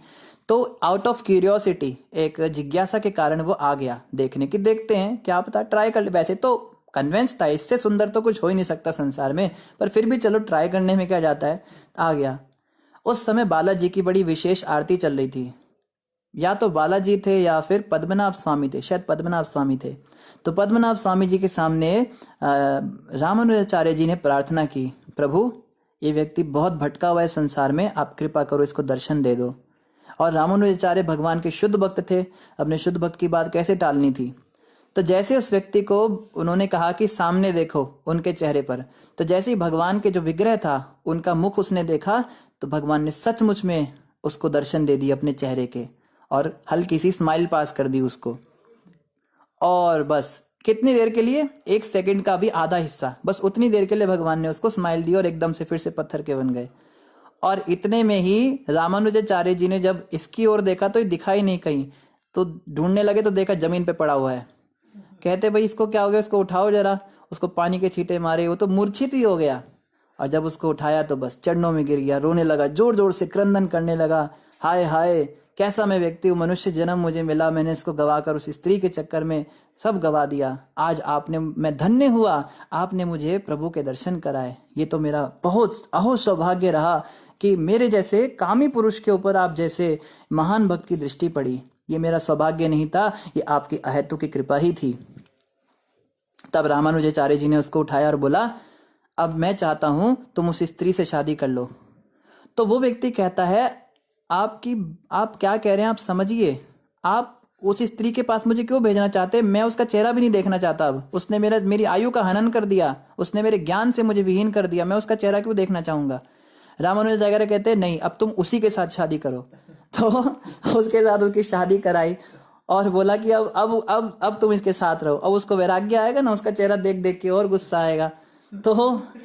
तो आउट ऑफ क्यूरियोसिटी, एक जिज्ञासा के कारण वो आ गया देखने की, देखते हैं क्या पता, ट्राई कर ले। वैसे तो कन्वेंस था, इससे सुंदर तो कुछ हो ही नहीं सकता संसार में, पर फिर भी चलो ट्राई करने में क्या जाता है। आ गया। उस समय बालाजी की बड़ी विशेष आरती चल रही थी। या तो बालाजी थे या फिर पद्मनाभ स्वामी थे, शायद पद्मनाभ स्वामी थे। तो पद्मनाभ स्वामी जी के सामने रामानुजाचार्य जी ने प्रार्थना की, प्रभु ये व्यक्ति बहुत भटका हुआ है संसार में, आप कृपा करो, इसको दर्शन दे दो। और रामानुजाचार्य भगवान के शुद्ध भक्त थे, अपने शुद्ध भक्त की बात कैसे टालनी थी। तो जैसे उस व्यक्ति को उन्होंने कहा कि सामने देखो उनके चेहरे पर, तो जैसे ही भगवान के जो विग्रह था उनका मुख उसने देखा, तो भगवान ने सचमुच में उसको दर्शन दे दिए अपने चेहरे के, और हल्की सी स्माइल पास कर दी उसको। और बस कितनी देर के लिए, 1 सेकंड का भी आधा हिस्सा, बस उतनी देर के लिए भगवान ने उसको स्माइल दी और एकदम से फिर से पत्थर के बन गए। और इतने में ही रामानुजाचार्य जी ने जब इसकी ओर देखा तो ये दिखाई नहीं कहीं, तो ढूंढने लगे तो देखा जमीन पे पड़ा हुआ है। कहते भाई इसको क्या हो गया, इसको उठाओ जरा। उसको पानी के छींटे मारे, वो तो मूर्छित ही हो गया। और जब उसको उठाया तो बस चरणों में गिर गया, रोने लगा, जोर जोर से क्रंदन करने लगा, हाय हाय कैसा मैं व्यक्ति हूँ, मनुष्य जन्म मुझे मिला, मैंने इसको गवाकर उस स्त्री के चक्कर में सब गवा दिया। आज आपने, मैं धन्य हुआ, आपने मुझे प्रभु के दर्शन कराए। ये तो मेरा बहुत अहो सौभाग्य रहा कि मेरे जैसे कामी पुरुष के ऊपर आप जैसे महान भक्त की दृष्टि पड़ी। ये मेरा सौभाग्य नहीं था, ये आपकी अहेतु की कृपा ही थी। तब रामानुजाचार्य जी ने उसको उठाया और बोला, अब मैं चाहता हूं तुम उस स्त्री से शादी कर लो। तो वो व्यक्ति कहता है, आप क्या कह रहे हैं, आप समझिए, आप उस स्त्री के पास मुझे क्यों भेजना चाहते हैं, मैं उसका चेहरा भी नहीं देखना चाहता। अब उसने मेरी आयु का हनन कर दिया, उसने मेरे ज्ञान से मुझे विहीन कर दिया, मैं उसका चेहरा क्यों देखना चाहूंगा। रामानुजाचार्य कहते हैं नहीं, अब तुम उसी के साथ शादी करो। तो उसके साथ उसकी शादी कराई और बोला कि अब तुम इसके साथ रहो। अब उसको वैराग्य आएगा ना, उसका चेहरा देख देख के और गुस्सा आएगा। तो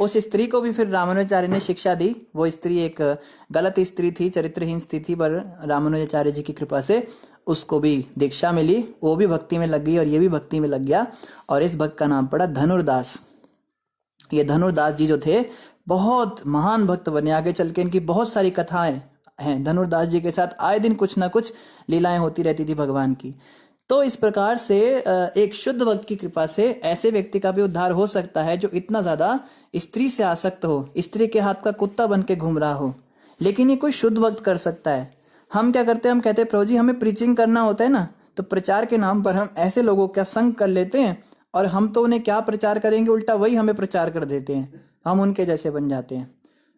उस स्त्री को भी फिर रामानुजाचार्य ने शिक्षा दी। वो स्त्री एक गलत स्त्री थी, चरित्रहीन स्त्री थी, पर रामानुजाचार्य जी की कृपा से उसको भी दीक्षा मिली, वो भी भक्ति में लग गई और ये भी भक्ति में लग गया। और इस भक्त का नाम पड़ा धनुर्दास। ये धनुर्दास जी जो थे बहुत महान भक्त बने, आगे चल के इनकी बहुत सारी कथाएं हैं। धनुर्दास जी के साथ आए दिन कुछ ना कुछ लीलाएं होती रहती थी भगवान की। तो इस प्रकार से एक शुद्ध भक्त की कृपा से ऐसे व्यक्ति का भी उद्धार हो सकता है जो इतना ज्यादा स्त्री से आसक्त हो, स्त्री के हाथ का कुत्ता बन के घूम रहा हो, लेकिन ये कोई शुद्ध भक्त कर सकता है। हम क्या करते हैं, हम कहते हैं प्रभु जी हमें प्रीचिंग करना होता है ना, तो प्रचार के नाम पर हम ऐसे लोगों का संग कर लेते हैं, और हम तो उन्हें क्या प्रचार करेंगे, उल्टा वही हमें प्रचार कर देते हैं, हम उनके जैसे बन जाते हैं।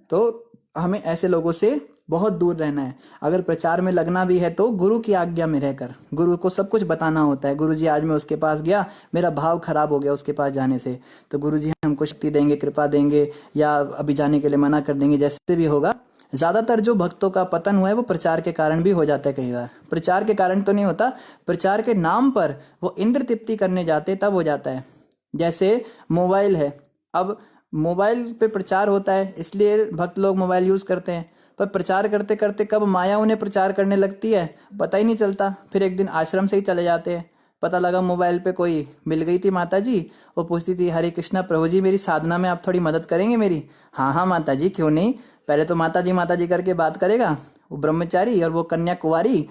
तो हमें ऐसे लोगों से बहुत दूर रहना है। अगर प्रचार में लगना भी है तो गुरु की आज्ञा में रहकर, गुरु को सब कुछ बताना होता है। गुरु जी आज मैं उसके पास गया, मेरा भाव खराब हो गया उसके पास जाने से, तो गुरु जी हमको शक्ति देंगे, कृपा देंगे, या अभी जाने के लिए मना कर देंगे, जैसे भी होगा। ज्यादातर जो भक्तों का पतन हुआ है वो प्रचार के कारण भी हो जाता है। कई बार प्रचार के कारण तो नहीं होता, प्रचार के नाम पर वो इंद्र तृप्ति करने जाते तब हो जाता है। जैसे मोबाइल है, अब मोबाइल पे प्रचार होता है इसलिए भक्त लोग मोबाइल यूज करते हैं, पर प्रचार करते करते कब माया उन्हें प्रचार करने लगती है पता ही नहीं चलता। फिर एक दिन आश्रम से ही चले जाते हैं, पता लगा मोबाइल पे कोई मिल गई थी माता जी, वो पूछती थी हरे कृष्णा प्रभु जी मेरी साधना में आप थोड़ी मदद करेंगे मेरी। हाँ हाँ माता जी क्यों नहीं, पहले तो माता जी करके बात करेगा वो ब्रह्मचारी और वो कन्या कुंवारी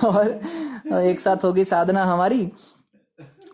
और एक साथ होगी साधना हमारी।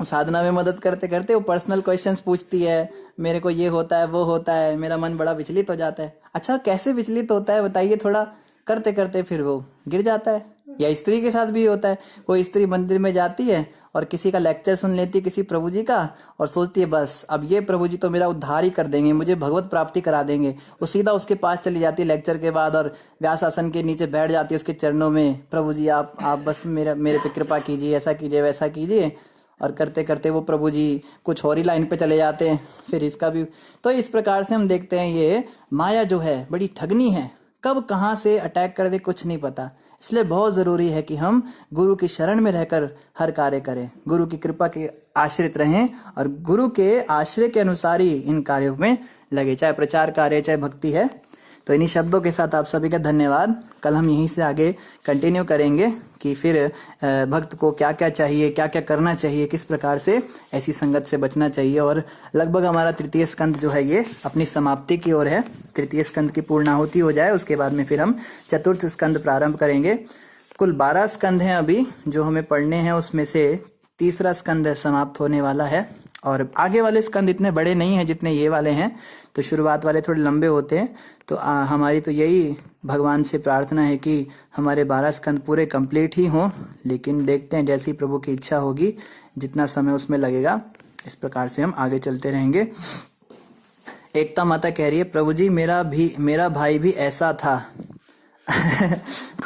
साधना में मदद करते करते वो पर्सनल क्वेश्चंस पूछती है, मेरे को ये होता है वो होता है, मेरा मन बड़ा विचलित हो जाता है। अच्छा कैसे विचलित होता है बताइए थोड़ा, करते करते फिर वो गिर जाता है। या स्त्री के साथ भी होता है, कोई स्त्री मंदिर में जाती है और किसी का लेक्चर सुन लेती है किसी प्रभु जी का, और सोचती है बस अब ये प्रभु जी तो मेरा उद्धार ही कर देंगे, मुझे भगवत प्राप्ति करा देंगे। वो सीधा उसके पास चली जाती है लेक्चर के बाद और व्यास आसन के नीचे बैठ जाती है उसके चरणों में, प्रभु जी आप बस मेरे पे कृपा कीजिए, ऐसा कीजिए वैसा कीजिए। और करते करते वो प्रभु जी कुछ और ही लाइन पे चले जाते हैं। फिर इसका भी तो इस प्रकार से हम देखते हैं ये माया जो है बड़ी ठगनी है, कब कहाँ से अटैक कर दे कुछ नहीं पता। इसलिए बहुत जरूरी है कि हम गुरु की शरण में रहकर हर कार्य करें, गुरु की कृपा के आश्रित रहें और गुरु के आश्रय के अनुसार ही इन कार्यों में लगे, चाहे प्रचार कार्य चाहे भक्ति है। तो इन्हीं शब्दों के साथ आप सभी का धन्यवाद। कल हम यहीं से आगे कंटिन्यू करेंगे कि फिर भक्त को क्या क्या चाहिए, क्या क्या करना चाहिए, किस प्रकार से ऐसी संगत से बचना चाहिए। और लगभग हमारा तृतीय स्कंद जो है ये अपनी समाप्ति की ओर है। तृतीय स्कंद की पूर्णाहुति हो जाए उसके बाद में फिर हम चतुर्थ स्कंद प्रारंभ करेंगे। कुल 12 स्कंद हैं अभी जो हमें पढ़ने हैं, उसमें से तीसरा स्कंद समाप्त होने वाला है। और आगे वाले स्कंद इतने बड़े नहीं हैं जितने ये वाले हैं, तो शुरुआत वाले थोड़े लंबे होते हैं। तो हमारी तो यही भगवान से प्रार्थना है कि हमारे 12 स्कंद पूरे कंप्लीट ही हों, लेकिन देखते हैं जैसी प्रभु की इच्छा होगी, जितना समय उसमें लगेगा इस प्रकार से हम आगे चलते रहेंगे। एकता माता कह रही है, प्रभु जी मेरा भाई भी ऐसा था।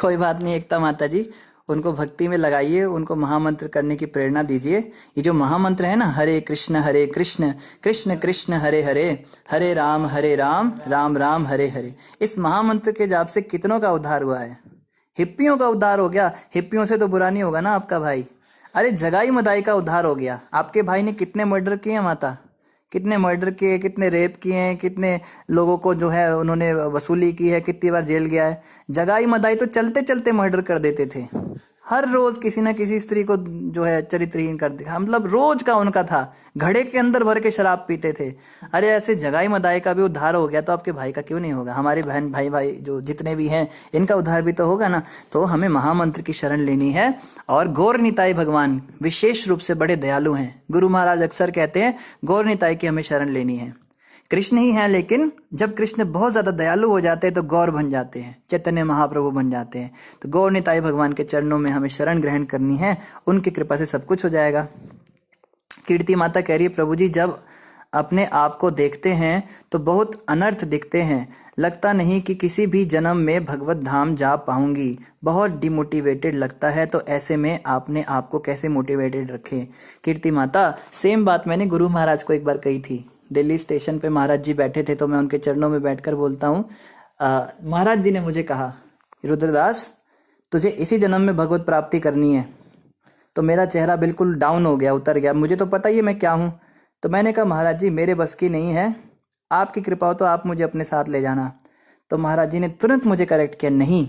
कोई बात नहीं एकता माता जी, उनको भक्ति में लगाइए, उनको महामंत्र करने की प्रेरणा दीजिए। ये जो महामंत्र है ना, हरे कृष्ण कृष्ण कृष्ण हरे हरे, हरे राम राम राम हरे हरे, इस महामंत्र के जाप से कितनों का उद्धार हुआ है। हिप्पियों का उद्धार हो गया। हिप्पियों से तो बुरा नहीं होगा ना आपका भाई। अरे जगाई मदाई का उद्धार हो गया। आपके भाई ने कितने मर्डर किए माता, कितने मर्डर किए, कितने रेप किए हैं, कितने लोगों को जो है उन्होंने वसूली की है, कितनी बार जेल गया है। जगाई मदाई तो चलते चलते मर्डर कर देते थे। हर रोज किसी ना किसी स्त्री को जो है चरित्रहीन कर दिया, मतलब रोज का उनका था। घड़े के अंदर भर के शराब पीते थे। अरे ऐसे जगाई मदाई का भी उद्धार हो गया तो आपके भाई का क्यों नहीं होगा। हमारे बहन भाई जो जितने भी हैं इनका उद्धार भी तो होगा ना। तो हमें महामंत्र की शरण लेनी है। और गौर निताई भगवान विशेष रूप से बड़े दयालु हैं। गुरु महाराज अक्सर कहते हैं गौर निताई की हमें शरण लेनी है। कृष्ण ही हैं, लेकिन जब कृष्ण बहुत ज्यादा दयालु हो जाते हैं तो गौर बन जाते हैं, चैतन्य महाप्रभु बन जाते हैं। तो गौर निताई भगवान के चरणों में हमें शरण ग्रहण करनी है, उनकी कृपा से सब कुछ हो जाएगा। कीर्ति माता कह रही है, प्रभु जी जब अपने आप को देखते हैं तो बहुत अनर्थ दिखते हैं, लगता नहीं कि किसी भी जन्म में भगवत धाम जा पाऊंगी, बहुत डिमोटिवेटेड लगता है। तो ऐसे में आपने आपको कैसे मोटिवेटेड रखे। कीर्ति माता सेम बात मैंने गुरु महाराज को एक बार कही थी। दिल्ली स्टेशन पे महाराज जी बैठे थे तो मैं उनके चरणों में बैठकर बोलता हूँ, महाराज जी ने मुझे कहा, रुद्रदास तुझे इसी जन्म में भगवत प्राप्ति करनी है। तो मेरा चेहरा बिल्कुल डाउन हो गया, उतर गया। मुझे तो पता ही है मैं क्या हूँ। तो मैंने कहा महाराज जी मेरे बस की नहीं है, आपकी कृपा हो तो आप मुझे अपने साथ ले जाना। तो महाराज जी ने तुरंत मुझे करेक्ट किया, नहीं।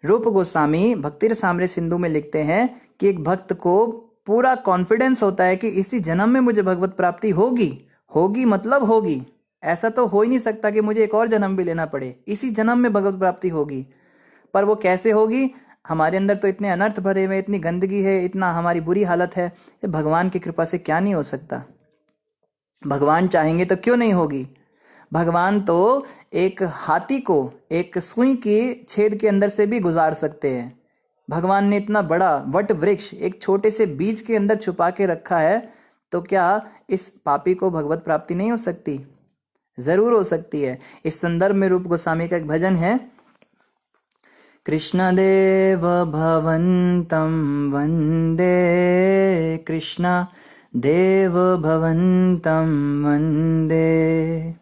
रूप गोस्वामी भक्ति रसामृत सिंधु में लिखते हैं कि एक भक्त को पूरा कॉन्फिडेंस होता है कि इसी जन्म में मुझे भगवत प्राप्ति होगी मतलब होगी। ऐसा तो हो ही नहीं सकता कि मुझे एक और जन्म भी लेना पड़े, इसी जन्म में भगवत प्राप्ति होगी। पर वो कैसे होगी। हमारे अंदर तो इतने अनर्थ भरे हुए, इतनी गंदगी है, इतना हमारी बुरी हालत है। तो भगवान की कृपा से क्या नहीं हो सकता। भगवान चाहेंगे तो क्यों नहीं होगी। भगवान तो एक हाथी को एक सुई के छेद के अंदर से भी गुजार सकते हैं। भगवान ने इतना बड़ा वट वृक्ष एक छोटे से बीज के अंदर छुपा के रखा है, तो क्या इस पापी को भगवत प्राप्ति नहीं हो सकती। जरूर हो सकती है। इस संदर्भ में रूप गोस्वामी का एक भजन है, कृष्ण देव भवन्तं वंदे, कृष्ण देव भवन्तं वंदे,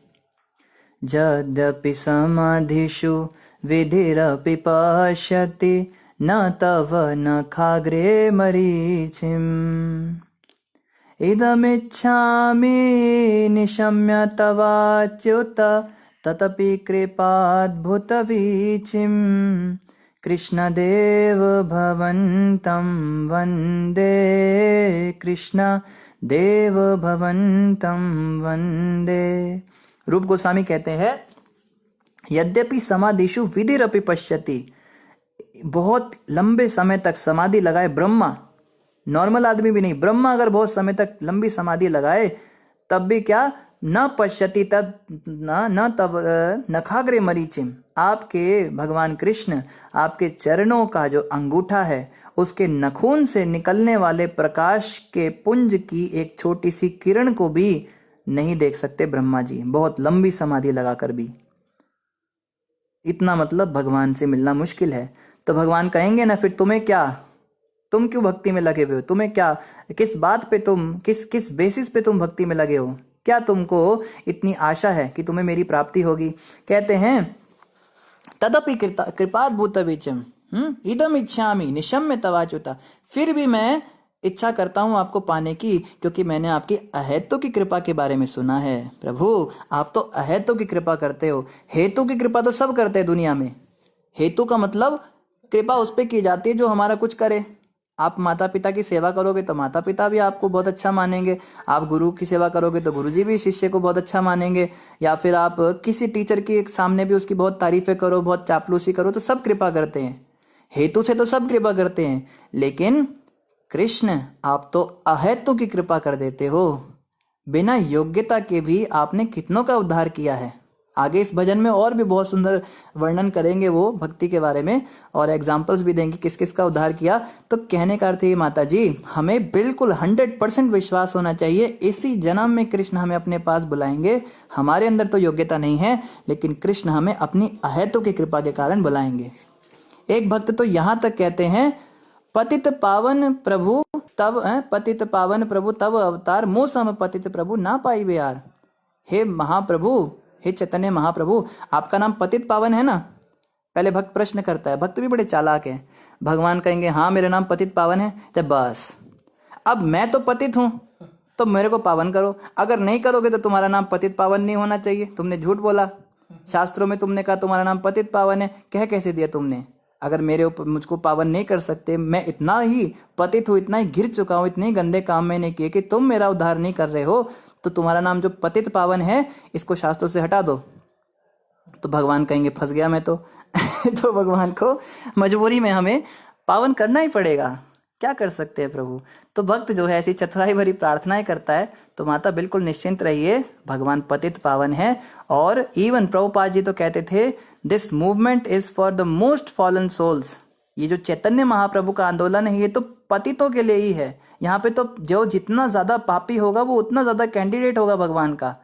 यद्यपि समाधिषु विधिरपि पश्यति, न तव नखाग्रे मरीचिम्, इदमिच्छामि निशम्य तवाच्युत, ततपि कृपाद्भुतवीचिम्, कृष्णदेव भवन्तं वन्दे, कृष्णदेव भवन्तं वन्दे। रूप गोस्वामी कहते हैं, यद्यपि समाधिषु विधिरपि पश्यति, बहुत लंबे समय तक समाधि लगाए ब्रह्मा, नॉर्मल आदमी भी नहीं, ब्रह्मा अगर बहुत समय तक लंबी समाधि लगाए तब भी क्या, न पश्यति तद न तब नखाग्रे मरीचिम, आपके भगवान कृष्ण आपके चरणों का जो अंगूठा है उसके नखून से निकलने वाले प्रकाश के पुंज की एक छोटी सी किरण को भी नहीं देख सकते ब्रह्मा जी, बहुत लंबी समाधि लगाकर भी। इतना मतलब भगवान से मिलना मुश्किल है। तो भगवान कहेंगे ना फिर तुम्हें क्या, तुम क्यों भक्ति में लगे हुए हो, तुम्हें क्या, किस बात पे तुम किस बेसिस पे तुम भक्ति में लगे हो, क्या तुमको इतनी आशा है कि तुम्हें मेरी प्राप्ति होगी। कहते हैं तदपि कृपाद्भुत विचम इदम इच्छामि निशम्य तवाच्युता, फिर भी मैं इच्छा करता हूँ आपको पाने की, क्योंकि मैंने आपकी अहेतु की कृपा के बारे में सुना है। प्रभु, आप तो अहेतु की कृपा करते हो, हेतु की कृपा तो सब करते हैं दुनिया में। हेतु का मतलब कृपा उस पे की जाती है जो हमारा कुछ करे। आप माता पिता की सेवा करोगे तो माता पिता भी आपको बहुत अच्छा मानेंगे, आप गुरु की सेवा करोगे तो गुरुजी भी शिष्य को बहुत अच्छा मानेंगे, या फिर आप किसी टीचर के सामने भी उसकी बहुत तारीफें करो, बहुत चापलूसी करो, तो सब कृपा करते हैं। हेतु से तो सब कृपा करते हैं, लेकिन कृष्ण आप तो अहेतु की कृपा कर देते हो। बिना योग्यता के भी आपने कितनों का उद्धार किया है। आगे इस भजन में और भी बहुत सुंदर वर्णन करेंगे वो भक्ति के बारे में, और एग्जाम्पल्स भी देंगे किस किस का उद्धार किया। तो कहने का अर्थ है माता जी, हमें बिल्कुल 100% विश्वास होना चाहिए, इसी जन्म में कृष्ण हमें अपने पास बुलाएंगे। हमारे अंदर तो योग्यता नहीं है, लेकिन कृष्ण हमें अपनी अहेतु की कृपा के कारण बुलाएंगे। एक भक्त तो यहाँ तक कहते हैं, पतित पावन प्रभु तब अवतार मोह सम पतित प्रभु ना पाई यार। हे महाप्रभु, हे चैतन्य महाप्रभु, आपका नाम पतित पावन है ना। पहले भक्त प्रश्न करता है, भक्त भी बड़े चालाक है। भगवान कहेंगे हाँ मेरा नाम पतित पावन है, तब बस अब मैं तो पतित हूं तो मेरे को पावन करो, अगर नहीं करोगे तो तुम्हारा नाम पतित पावन नहीं होना चाहिए। तुमने झूठ बोला, शास्त्रों में तुमने कहा तुम्हारा नाम पतित पावन है, कह कैसे दिया तुमने। अगर मेरे ऊपर मुझको पावन नहीं कर सकते, मैं इतना ही पतित हूँ, इतना ही घिर चुका हूँ, इतने गंदे काम मैंने किए कि तुम मेरा उद्धार नहीं कर रहे हो, तो तुम्हारा नाम जो पतित पावन है इसको शास्त्रों से हटा दो। तो भगवान कहेंगे फंस गया मैं तो तो भगवान को मजबूरी में हमें पावन करना ही पड़ेगा, क्या कर सकते हैं प्रभु। तो भक्त जो है ऐसी चतुराई भरी प्रार्थनाएं करता है। तो माता बिल्कुल निश्चिंत रहिए, भगवान पतित पावन है। और इवन प्रभुपाद जी तो कहते थे, this movement is for the most fallen souls. ये जो चैतन्य महाप्रभु का आंदोलन है ये तो पतितों के लिए ही है। यहाँ पे तो जो जितना ज्यादा पापी होगा वो उतना ज्यादा कैंडिडेट होगा भगवान का।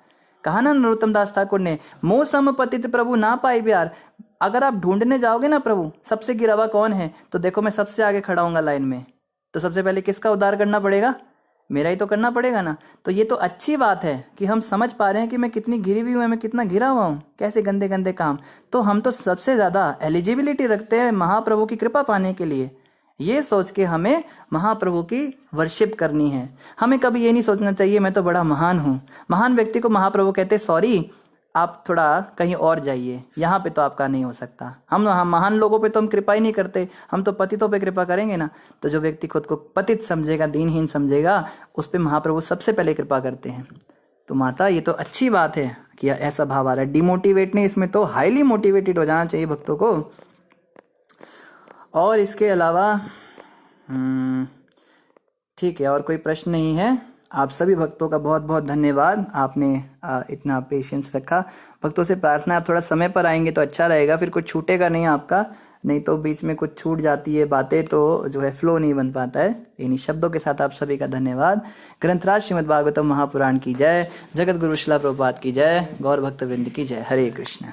कहा ना नरोत्तम दास ठाकुर ने, मोह सम पतित प्रभु ना पाई प्यार। अगर आप ढूंढने जाओगे ना प्रभु सबसे गिरावा कौन है, तो देखो मैं सबसे आगे खड़ा हूंगा लाइन में, तो सबसे पहले किसका उद्धार करना पड़ेगा, मेरा ही तो करना पड़ेगा ना। तो ये तो अच्छी बात है कि हम समझ पा रहे हैं कि मैं कितनी घिरी हुई हूँ, मैं कितना घिरा हुआ हूँ, कैसे गंदे गंदे काम। तो हम तो सबसे ज्यादा एलिजिबिलिटी रखते हैं महाप्रभु की कृपा पाने के लिए। ये सोच के हमें महाप्रभु की वर्शिप करनी है। हमें कभी ये नहीं सोचना चाहिए मैं तो बड़ा महान हूँ। महान व्यक्ति को महाप्रभु कहते सॉरी आप थोड़ा कहीं और जाइए, यहाँ पे तो आपका नहीं हो सकता। हम महान लोगों पे तो हम कृपा ही नहीं करते, हम तो पतितों पे कृपा करेंगे ना। तो जो व्यक्ति खुद को पतित समझेगा, दीनहीन समझेगा, उस पे महाप्रभु सबसे पहले कृपा करते हैं। तो माता ये तो अच्छी बात है कि ऐसा भाव आ रहा है, डिमोटिवेट नहीं, इसमें तो हाईली मोटिवेटेड हो जाना चाहिए भक्तों को। और इसके अलावा ठीक है, और कोई प्रश्न नहीं है। आप सभी भक्तों का बहुत बहुत धन्यवाद, आपने इतना पेशेंस रखा। भक्तों से प्रार्थना आप थोड़ा समय पर आएंगे तो अच्छा रहेगा, फिर कुछ छूटेगा नहीं आपका, नहीं तो बीच में कुछ छूट जाती है बातें तो जो है फ्लो नहीं बन पाता है। इन्हीं शब्दों के साथ आप सभी का धन्यवाद। ग्रंथराज श्रीमद् भागवतम महापुराण की जय, जगत गुरु श्रील प्रभुपाद की जय, गौर भक्त वृंद की जय। हरे कृष्ण।